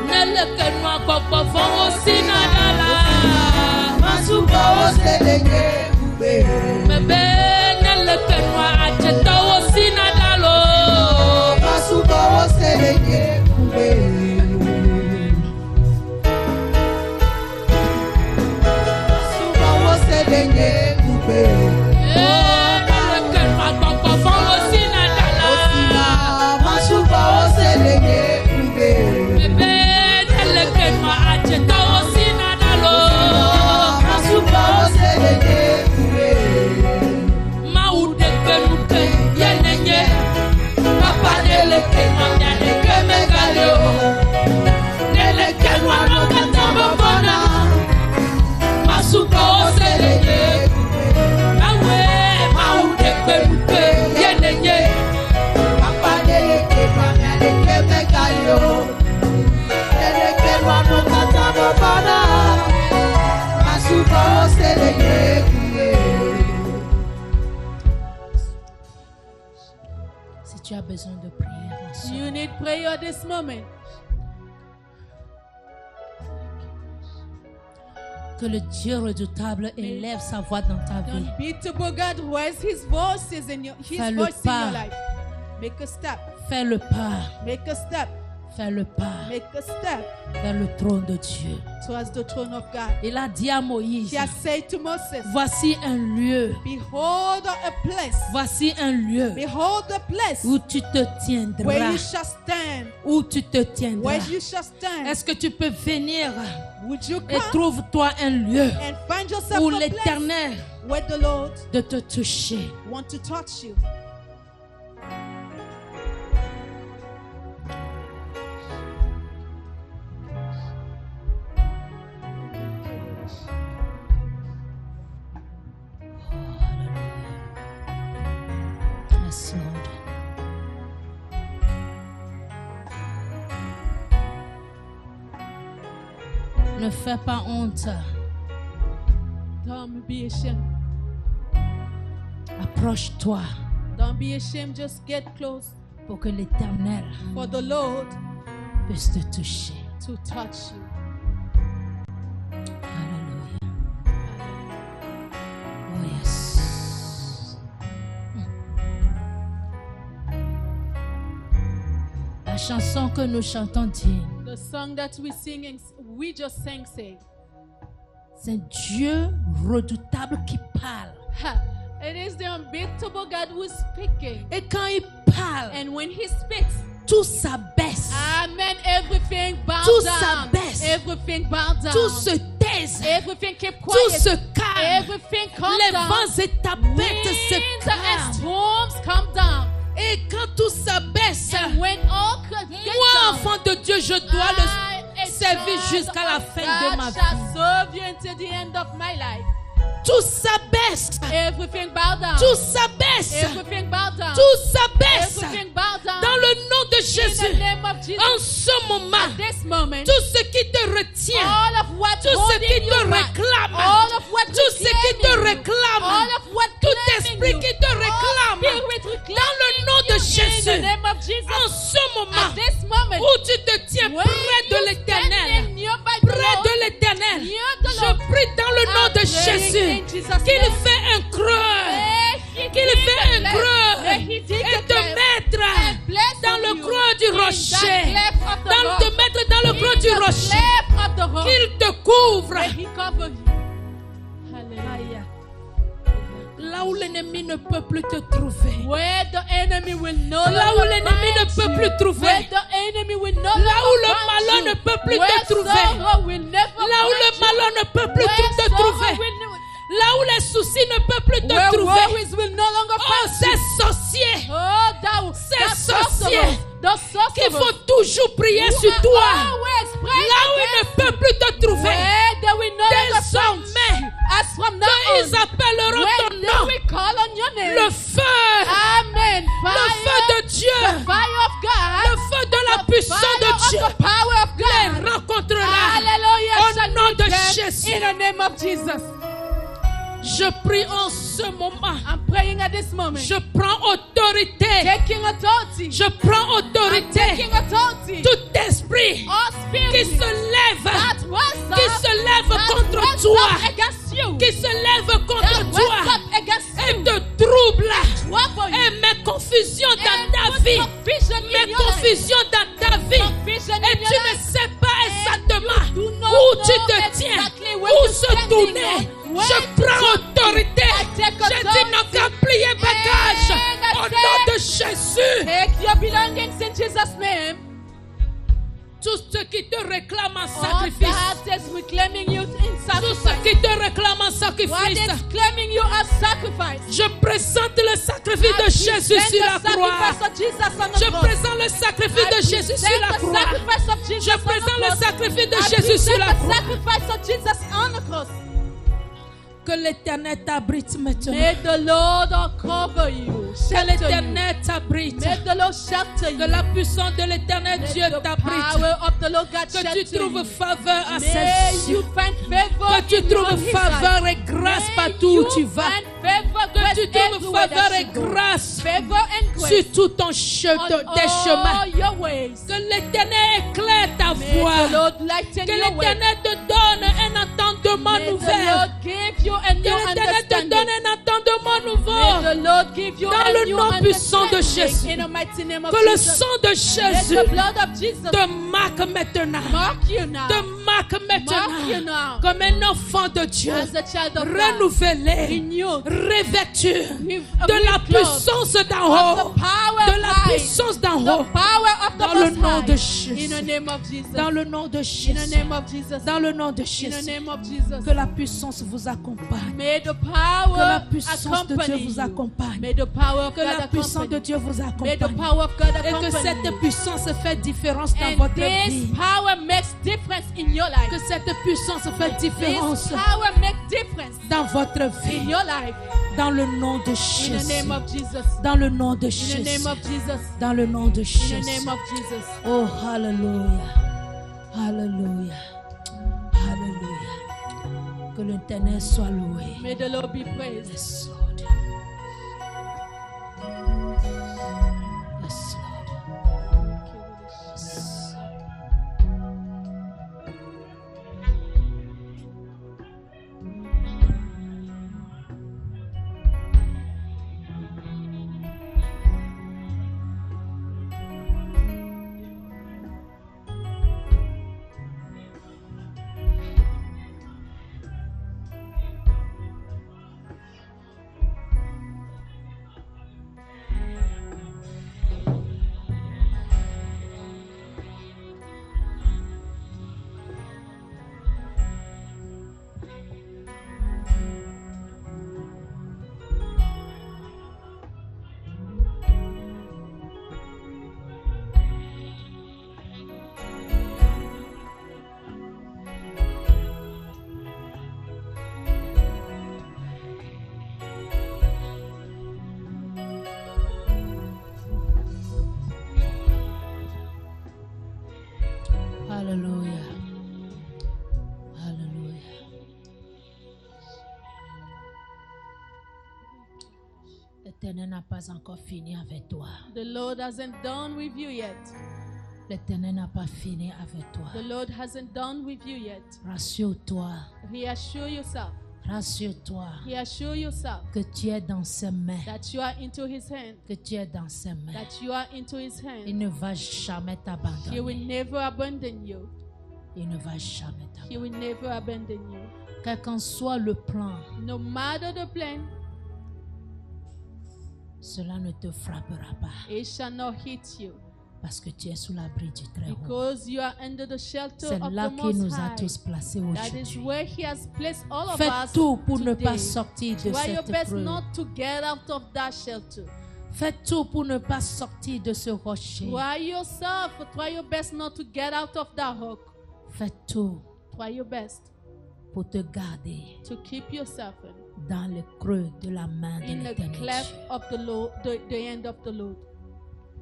Speaker 1: Nelekenoa Boko Fongo Sinadala. Bebe Nelekenoa Achetawo Sinadalo. Nelekenoa Boko Fongo Sinadala. Bebe Nelekenoa Achetawo Sinadalo. Maude Benuke Yenenye. Papa Nelekenoa Nyadeke Megalio. Nelekenoa Nokatamba Bona. Masuka Oselenye. Mawe Maude Benuke Yenenye. Si tu as besoin de prière, mon soeur,
Speaker 2: You need prayer this moment.
Speaker 1: que le Dieu redoutable élève sa voix dans ta
Speaker 2: The
Speaker 1: vie.
Speaker 2: unbeatable God raise His voices in your
Speaker 1: Fais le
Speaker 2: voice in
Speaker 1: pas.
Speaker 2: your life. Make a step.
Speaker 1: Fais le pas,
Speaker 2: Make a step.
Speaker 1: fais le pas
Speaker 2: Make a step
Speaker 1: vers le trône de Dieu.
Speaker 2: towards the throne of God.
Speaker 1: Il a dit à Moïse,
Speaker 2: He has said to Moses,
Speaker 1: voici un lieu,
Speaker 2: behold a place.
Speaker 1: voici un lieu
Speaker 2: Behold the place
Speaker 1: où tu te
Speaker 2: where
Speaker 1: tiendras,
Speaker 2: you shall stand.
Speaker 1: où tu te tiendras.
Speaker 2: Where you shall stand.
Speaker 1: Est-ce que tu peux venir
Speaker 2: Would you
Speaker 1: et
Speaker 2: come
Speaker 1: trouve-toi un lieu
Speaker 2: and find yourself
Speaker 1: où
Speaker 2: a place
Speaker 1: l'Éternel
Speaker 2: where the Lord
Speaker 1: de te toucher?
Speaker 2: want to touch you?
Speaker 1: Yes, Lord. Ne fais pas honte.
Speaker 2: Don't be ashamed.
Speaker 1: Approche-toi
Speaker 2: Don't be ashamed. Just get close
Speaker 1: pour que l'Éternel
Speaker 2: for the Lord
Speaker 1: puisse te toucher.
Speaker 2: to touch you.
Speaker 1: Alléluia. Oh yes. La chanson que nous chantons dit,
Speaker 2: The song that we just sang, say,
Speaker 1: c'est Dieu redoutable qui parle.
Speaker 2: ha, it is the unbeatable God who is speaking.
Speaker 1: Et quand il parle,
Speaker 2: And when He speaks,
Speaker 1: tout s'abaisse,
Speaker 2: amen, everything bow
Speaker 1: Tout
Speaker 2: down.
Speaker 1: s'abaisse.
Speaker 2: Everything bow down.
Speaker 1: tout se taise,
Speaker 2: Everything keep
Speaker 1: tout
Speaker 2: quiet.
Speaker 1: se calme.
Speaker 2: Everything calm
Speaker 1: Les
Speaker 2: down.
Speaker 1: vents et tempêtes se
Speaker 2: Winds and
Speaker 1: calment.
Speaker 2: storms come down.
Speaker 1: Et quand tout s'abaisse,
Speaker 2: And when all get
Speaker 1: moi,
Speaker 2: down,
Speaker 1: enfant de Dieu, je dois le
Speaker 2: I, a
Speaker 1: servir
Speaker 2: child
Speaker 1: jusqu'à la
Speaker 2: of
Speaker 1: fin de
Speaker 2: God,
Speaker 1: ma
Speaker 2: shall
Speaker 1: vie.
Speaker 2: serve you until the end of my life.
Speaker 1: Tout s'abaisse.
Speaker 2: Everything bow down.
Speaker 1: Tout s'abaisse.
Speaker 2: Everything bow down.
Speaker 1: Tout s'abaisse.
Speaker 2: Everything bow down.
Speaker 1: Dans le nom de
Speaker 2: In the
Speaker 1: Jésus.
Speaker 2: name of Jesus.
Speaker 1: En ce moment,
Speaker 2: At this moment,
Speaker 1: tout ce qui te retient,
Speaker 2: all of what
Speaker 1: tout ce
Speaker 2: holding
Speaker 1: qui te
Speaker 2: you back,
Speaker 1: réclame,
Speaker 2: all of what
Speaker 1: tout ce qui te
Speaker 2: reclaiming you,
Speaker 1: réclame,
Speaker 2: all of what
Speaker 1: tout
Speaker 2: claiming
Speaker 1: esprit
Speaker 2: you,
Speaker 1: qui te
Speaker 2: all
Speaker 1: réclame,
Speaker 2: spirit
Speaker 1: dans le nom de
Speaker 2: reclaiming you, in the
Speaker 1: Jésus,
Speaker 2: name of Jesus.
Speaker 1: en ce moment
Speaker 2: At this moment,
Speaker 1: où tu te tiens
Speaker 2: when
Speaker 1: près de
Speaker 2: you
Speaker 1: l'Éternel,
Speaker 2: standing nearby the
Speaker 1: près
Speaker 2: Lord,
Speaker 1: de l'Éternel,
Speaker 2: near the
Speaker 1: je
Speaker 2: Lord,
Speaker 1: prie dans le nom de
Speaker 2: I'm praying
Speaker 1: Jésus
Speaker 2: in Jesus'
Speaker 1: qu'il
Speaker 2: name.
Speaker 1: fait un creux,
Speaker 2: May he
Speaker 1: qu'il
Speaker 2: dig
Speaker 1: fait
Speaker 2: a
Speaker 1: un
Speaker 2: cleft.
Speaker 1: creux
Speaker 2: May he dig
Speaker 1: et
Speaker 2: a
Speaker 1: te
Speaker 2: cleft
Speaker 1: mettre
Speaker 2: and bless
Speaker 1: dans le
Speaker 2: you
Speaker 1: creux du
Speaker 2: in that
Speaker 1: rocher,
Speaker 2: cleft of the rock.
Speaker 1: te mettre dans le creux
Speaker 2: In
Speaker 1: du
Speaker 2: the
Speaker 1: rocher,
Speaker 2: cleft of the rock.
Speaker 1: qu'il te couvre.
Speaker 2: May he cover you. Hallelujah.
Speaker 1: Là où l'ennemi ne peut plus te trouver,
Speaker 2: Where the enemy will no
Speaker 1: là où
Speaker 2: longer
Speaker 1: l'ennemi ne
Speaker 2: find
Speaker 1: peut
Speaker 2: you.
Speaker 1: plus
Speaker 2: Where
Speaker 1: trouver,
Speaker 2: the enemy will no
Speaker 1: là où
Speaker 2: longer
Speaker 1: le
Speaker 2: find
Speaker 1: malheur
Speaker 2: you.
Speaker 1: ne peut plus
Speaker 2: Where
Speaker 1: te trouver,
Speaker 2: sorrow will never
Speaker 1: là où
Speaker 2: find
Speaker 1: le
Speaker 2: you.
Speaker 1: malheur ne peut plus
Speaker 2: Where
Speaker 1: te
Speaker 2: sorrow
Speaker 1: trouver,
Speaker 2: will-
Speaker 1: là où les soucis ne peuvent plus te
Speaker 2: where
Speaker 1: trouver.
Speaker 2: worries will no longer
Speaker 1: Oh,
Speaker 2: find
Speaker 1: ces
Speaker 2: you.
Speaker 1: sorciers
Speaker 2: Oh, thou
Speaker 1: Ces
Speaker 2: sorcerers, those
Speaker 1: qui
Speaker 2: sorcerers
Speaker 1: font toujours prier
Speaker 2: who
Speaker 1: sur
Speaker 2: are
Speaker 1: toi,
Speaker 2: always praying
Speaker 1: là où ils ne
Speaker 2: against
Speaker 1: peuvent plus te trouver,
Speaker 2: where they will no longer find
Speaker 1: désormais,
Speaker 2: you. As from now
Speaker 1: quand
Speaker 2: on,
Speaker 1: ils appelleront
Speaker 2: when
Speaker 1: ton
Speaker 2: they
Speaker 1: nom,
Speaker 2: will call on your name,
Speaker 1: le feu,
Speaker 2: amen,
Speaker 1: le feu
Speaker 2: fire,
Speaker 1: de Dieu,
Speaker 2: the fire of God,
Speaker 1: le feu de la
Speaker 2: the
Speaker 1: puissance
Speaker 2: fire
Speaker 1: de
Speaker 2: of
Speaker 1: Dieu
Speaker 2: the power of
Speaker 1: les
Speaker 2: God,
Speaker 1: rencontrera
Speaker 2: hallelujah,
Speaker 1: au
Speaker 2: shall
Speaker 1: nom
Speaker 2: meet
Speaker 1: de
Speaker 2: them
Speaker 1: Jésus.
Speaker 2: in the name of Jesus.
Speaker 1: Je prie en ce moment,
Speaker 2: I'm praying at this moment,
Speaker 1: je prends autorité,
Speaker 2: taking authority,
Speaker 1: je prends
Speaker 2: I'm
Speaker 1: autorité,
Speaker 2: taking authority,
Speaker 1: tout esprit
Speaker 2: all
Speaker 1: qui
Speaker 2: spirit
Speaker 1: se lève,
Speaker 2: that was
Speaker 1: qui
Speaker 2: up,
Speaker 1: se lève
Speaker 2: that
Speaker 1: contre
Speaker 2: was
Speaker 1: toi,
Speaker 2: up against you,
Speaker 1: qui se lève
Speaker 2: that
Speaker 1: contre
Speaker 2: was
Speaker 1: toi
Speaker 2: up against
Speaker 1: et
Speaker 2: you,
Speaker 1: te trouble
Speaker 2: trouble you,
Speaker 1: et met confusion
Speaker 2: and
Speaker 1: dans ta
Speaker 2: put
Speaker 1: vie,
Speaker 2: confusion in
Speaker 1: met
Speaker 2: your life,
Speaker 1: confusion dans ta vie
Speaker 2: confusion
Speaker 1: et
Speaker 2: in your
Speaker 1: tu ne
Speaker 2: life.
Speaker 1: sais pas exactement
Speaker 2: do not
Speaker 1: où tu
Speaker 2: know
Speaker 1: te tiens,
Speaker 2: exactly where
Speaker 1: où
Speaker 2: you're
Speaker 1: se
Speaker 2: standing
Speaker 1: tourner.
Speaker 2: on, where
Speaker 1: Je
Speaker 2: to
Speaker 1: prends
Speaker 2: turn.
Speaker 1: autorité.
Speaker 2: I take
Speaker 1: Je dis non qu'à plier bagage
Speaker 2: And I
Speaker 1: au
Speaker 2: say,
Speaker 1: nom de Jésus.
Speaker 2: Take your belongings in Jesus' name.
Speaker 1: Tout ce qui te réclame en
Speaker 2: All
Speaker 1: sacrifice,
Speaker 2: that is reclaiming you in
Speaker 1: tout ce
Speaker 2: sacrifice.
Speaker 1: qui te réclame en
Speaker 2: What
Speaker 1: sacrifice,
Speaker 2: is claiming you as sacrifice?
Speaker 1: je présente le sacrifice
Speaker 2: I
Speaker 1: de Jésus
Speaker 2: present
Speaker 1: sur
Speaker 2: the
Speaker 1: la croix.
Speaker 2: sacrifice of Jesus on the
Speaker 1: Je
Speaker 2: cross.
Speaker 1: présente le sacrifice de
Speaker 2: I
Speaker 1: Jésus sur
Speaker 2: present
Speaker 1: la
Speaker 2: the
Speaker 1: croix.
Speaker 2: sacrifice of Jesus
Speaker 1: Je
Speaker 2: on the
Speaker 1: présente le
Speaker 2: cross.
Speaker 1: sacrifice de
Speaker 2: I
Speaker 1: Jésus sur
Speaker 2: present
Speaker 1: la
Speaker 2: the
Speaker 1: croix.
Speaker 2: sacrifice of Jesus on the cross.
Speaker 1: Que l'Éternel t'abrite maintenant.
Speaker 2: May the Lord cover you,
Speaker 1: Que
Speaker 2: shelter you.
Speaker 1: l'Éternel t'abrite.
Speaker 2: May the Lord shelter
Speaker 1: Que
Speaker 2: you.
Speaker 1: la puissance de l'Éternel
Speaker 2: May
Speaker 1: Dieu
Speaker 2: the
Speaker 1: t'abrite.
Speaker 2: power of the Lord God
Speaker 1: Que
Speaker 2: shelter
Speaker 1: tu trouves
Speaker 2: you.
Speaker 1: faveur à
Speaker 2: May
Speaker 1: ses
Speaker 2: you
Speaker 1: yeux.
Speaker 2: find favor
Speaker 1: Que tu
Speaker 2: in your
Speaker 1: trouves
Speaker 2: his
Speaker 1: faveur
Speaker 2: eyes.
Speaker 1: et grâce
Speaker 2: May
Speaker 1: partout où tu
Speaker 2: you
Speaker 1: vas.
Speaker 2: find favor,
Speaker 1: Que
Speaker 2: grace
Speaker 1: tu trouves
Speaker 2: everywhere
Speaker 1: faveur
Speaker 2: that
Speaker 1: et
Speaker 2: you go.
Speaker 1: grâce
Speaker 2: Favor and grace
Speaker 1: sur tout ton
Speaker 2: on
Speaker 1: tes chemins.
Speaker 2: all your ways.
Speaker 1: Que l'Éternel éclaire ta
Speaker 2: May the
Speaker 1: voix.
Speaker 2: Lord lighten
Speaker 1: Que
Speaker 2: your way.
Speaker 1: l'Éternel te donne un entendement
Speaker 2: May the
Speaker 1: nouvel.
Speaker 2: Lord give you a
Speaker 1: Que
Speaker 2: new
Speaker 1: l'Éternel te
Speaker 2: understanding.
Speaker 1: donne un entendement
Speaker 2: May
Speaker 1: nouveau.
Speaker 2: the Lord give you
Speaker 1: Dans
Speaker 2: a
Speaker 1: le
Speaker 2: new
Speaker 1: nom puissant de
Speaker 2: understanding
Speaker 1: Jésus.
Speaker 2: in the mighty name of
Speaker 1: Que le
Speaker 2: Jesus.
Speaker 1: sang de
Speaker 2: Let
Speaker 1: Jésus
Speaker 2: the blood of Jesus
Speaker 1: te marque maintenant.
Speaker 2: mark you now
Speaker 1: Te marque
Speaker 2: Mark you
Speaker 1: maintenant.
Speaker 2: now
Speaker 1: Comme un enfant de Dieu.
Speaker 2: as a child of God.
Speaker 1: Renouvelé.
Speaker 2: Renewed.
Speaker 1: Revêtu
Speaker 2: With-
Speaker 1: de la
Speaker 2: with clothes
Speaker 1: puissance d'en
Speaker 2: of
Speaker 1: haut.
Speaker 2: the power
Speaker 1: De
Speaker 2: of
Speaker 1: la
Speaker 2: high.
Speaker 1: puissance d'en
Speaker 2: The
Speaker 1: haut.
Speaker 2: power of the
Speaker 1: Dans le
Speaker 2: Most
Speaker 1: nom de
Speaker 2: High.
Speaker 1: Jésus.
Speaker 2: In the name of Jesus.
Speaker 1: Dans le nom de
Speaker 2: In the
Speaker 1: Jésus.
Speaker 2: name of Jesus.
Speaker 1: Dans le nom de
Speaker 2: In the
Speaker 1: Jésus.
Speaker 2: name of Jesus.
Speaker 1: Que la puissance vous accompagne.
Speaker 2: May the
Speaker 1: Que la
Speaker 2: power
Speaker 1: puissance de Dieu
Speaker 2: accompany
Speaker 1: vous
Speaker 2: you.
Speaker 1: accompagne.
Speaker 2: May the power of
Speaker 1: Que
Speaker 2: God
Speaker 1: la puissance de
Speaker 2: accompany
Speaker 1: Dieu vous
Speaker 2: you. May the
Speaker 1: accompagne.
Speaker 2: power of God
Speaker 1: Et que
Speaker 2: accompany
Speaker 1: cette
Speaker 2: you.
Speaker 1: puissance fait différence dans
Speaker 2: And
Speaker 1: votre
Speaker 2: this
Speaker 1: vie.
Speaker 2: power makes difference in your life.
Speaker 1: Que cette puissance fait différence
Speaker 2: This power makes difference
Speaker 1: dans votre
Speaker 2: in
Speaker 1: vie.
Speaker 2: your life.
Speaker 1: Dans le nom de
Speaker 2: In the
Speaker 1: Jésus.
Speaker 2: name of Jesus.
Speaker 1: Dans le nom de
Speaker 2: In the
Speaker 1: Jésus.
Speaker 2: name of Jesus.
Speaker 1: Dans le nom de
Speaker 2: In the
Speaker 1: Jésus.
Speaker 2: name of Jesus.
Speaker 1: Oh, hallelujah. Hallelujah. Hallelujah. Que l'Éternel soit loué.
Speaker 2: May the Lord be praised.
Speaker 1: Yes, Lord. Yes, Lord. Yes. L'Éternel n'a pas encore fini avec toi.
Speaker 2: The Lord hasn't done with you yet.
Speaker 1: L'Éternel n'a pas fini avec toi.
Speaker 2: The Lord hasn't done with you yet.
Speaker 1: Rassure-toi.
Speaker 2: Reassure yourself.
Speaker 1: Rassure-toi
Speaker 2: Reassure yourself
Speaker 1: que tu es dans ses mains.
Speaker 2: that you are into His hand.
Speaker 1: Que tu es dans ses mains.
Speaker 2: That you are into His
Speaker 1: Il
Speaker 2: hand.
Speaker 1: ne va jamais
Speaker 2: He will
Speaker 1: t'abandonner.
Speaker 2: never abandon you.
Speaker 1: Il ne va jamais
Speaker 2: He
Speaker 1: t'abandonner.
Speaker 2: will never abandon you.
Speaker 1: Quel qu'en soit le plan,
Speaker 2: No matter the plan,
Speaker 1: cela ne te frappera pas.
Speaker 2: it shall not hit you.
Speaker 1: Parce que tu es sous l'abri du Très-Haut.
Speaker 2: Because you are under the shelter
Speaker 1: C'est
Speaker 2: of
Speaker 1: là
Speaker 2: the
Speaker 1: qu'il
Speaker 2: Most
Speaker 1: nous a
Speaker 2: High.
Speaker 1: tous placés
Speaker 2: That is
Speaker 1: aujourd'hui.
Speaker 2: where He has placed all of
Speaker 1: Fais
Speaker 2: us
Speaker 1: tout pour ne pas
Speaker 2: today.
Speaker 1: sortir de
Speaker 2: Try your
Speaker 1: cette
Speaker 2: best
Speaker 1: épreuve.
Speaker 2: not to get out of that shelter.
Speaker 1: Fais tout pour ne pas sortir de ce rocher.
Speaker 2: Try your best not to get out of that hook.
Speaker 1: Fais tout
Speaker 2: Try your best
Speaker 1: pour te garder
Speaker 2: to keep yourself
Speaker 1: dans le creux de la main de
Speaker 2: in the
Speaker 1: l'Éternel
Speaker 2: cleft
Speaker 1: Dieu.
Speaker 2: of the Lord, the end of the Lord.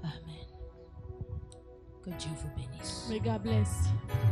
Speaker 1: Amen. Que Dieu vous bénisse.
Speaker 2: May God bless you.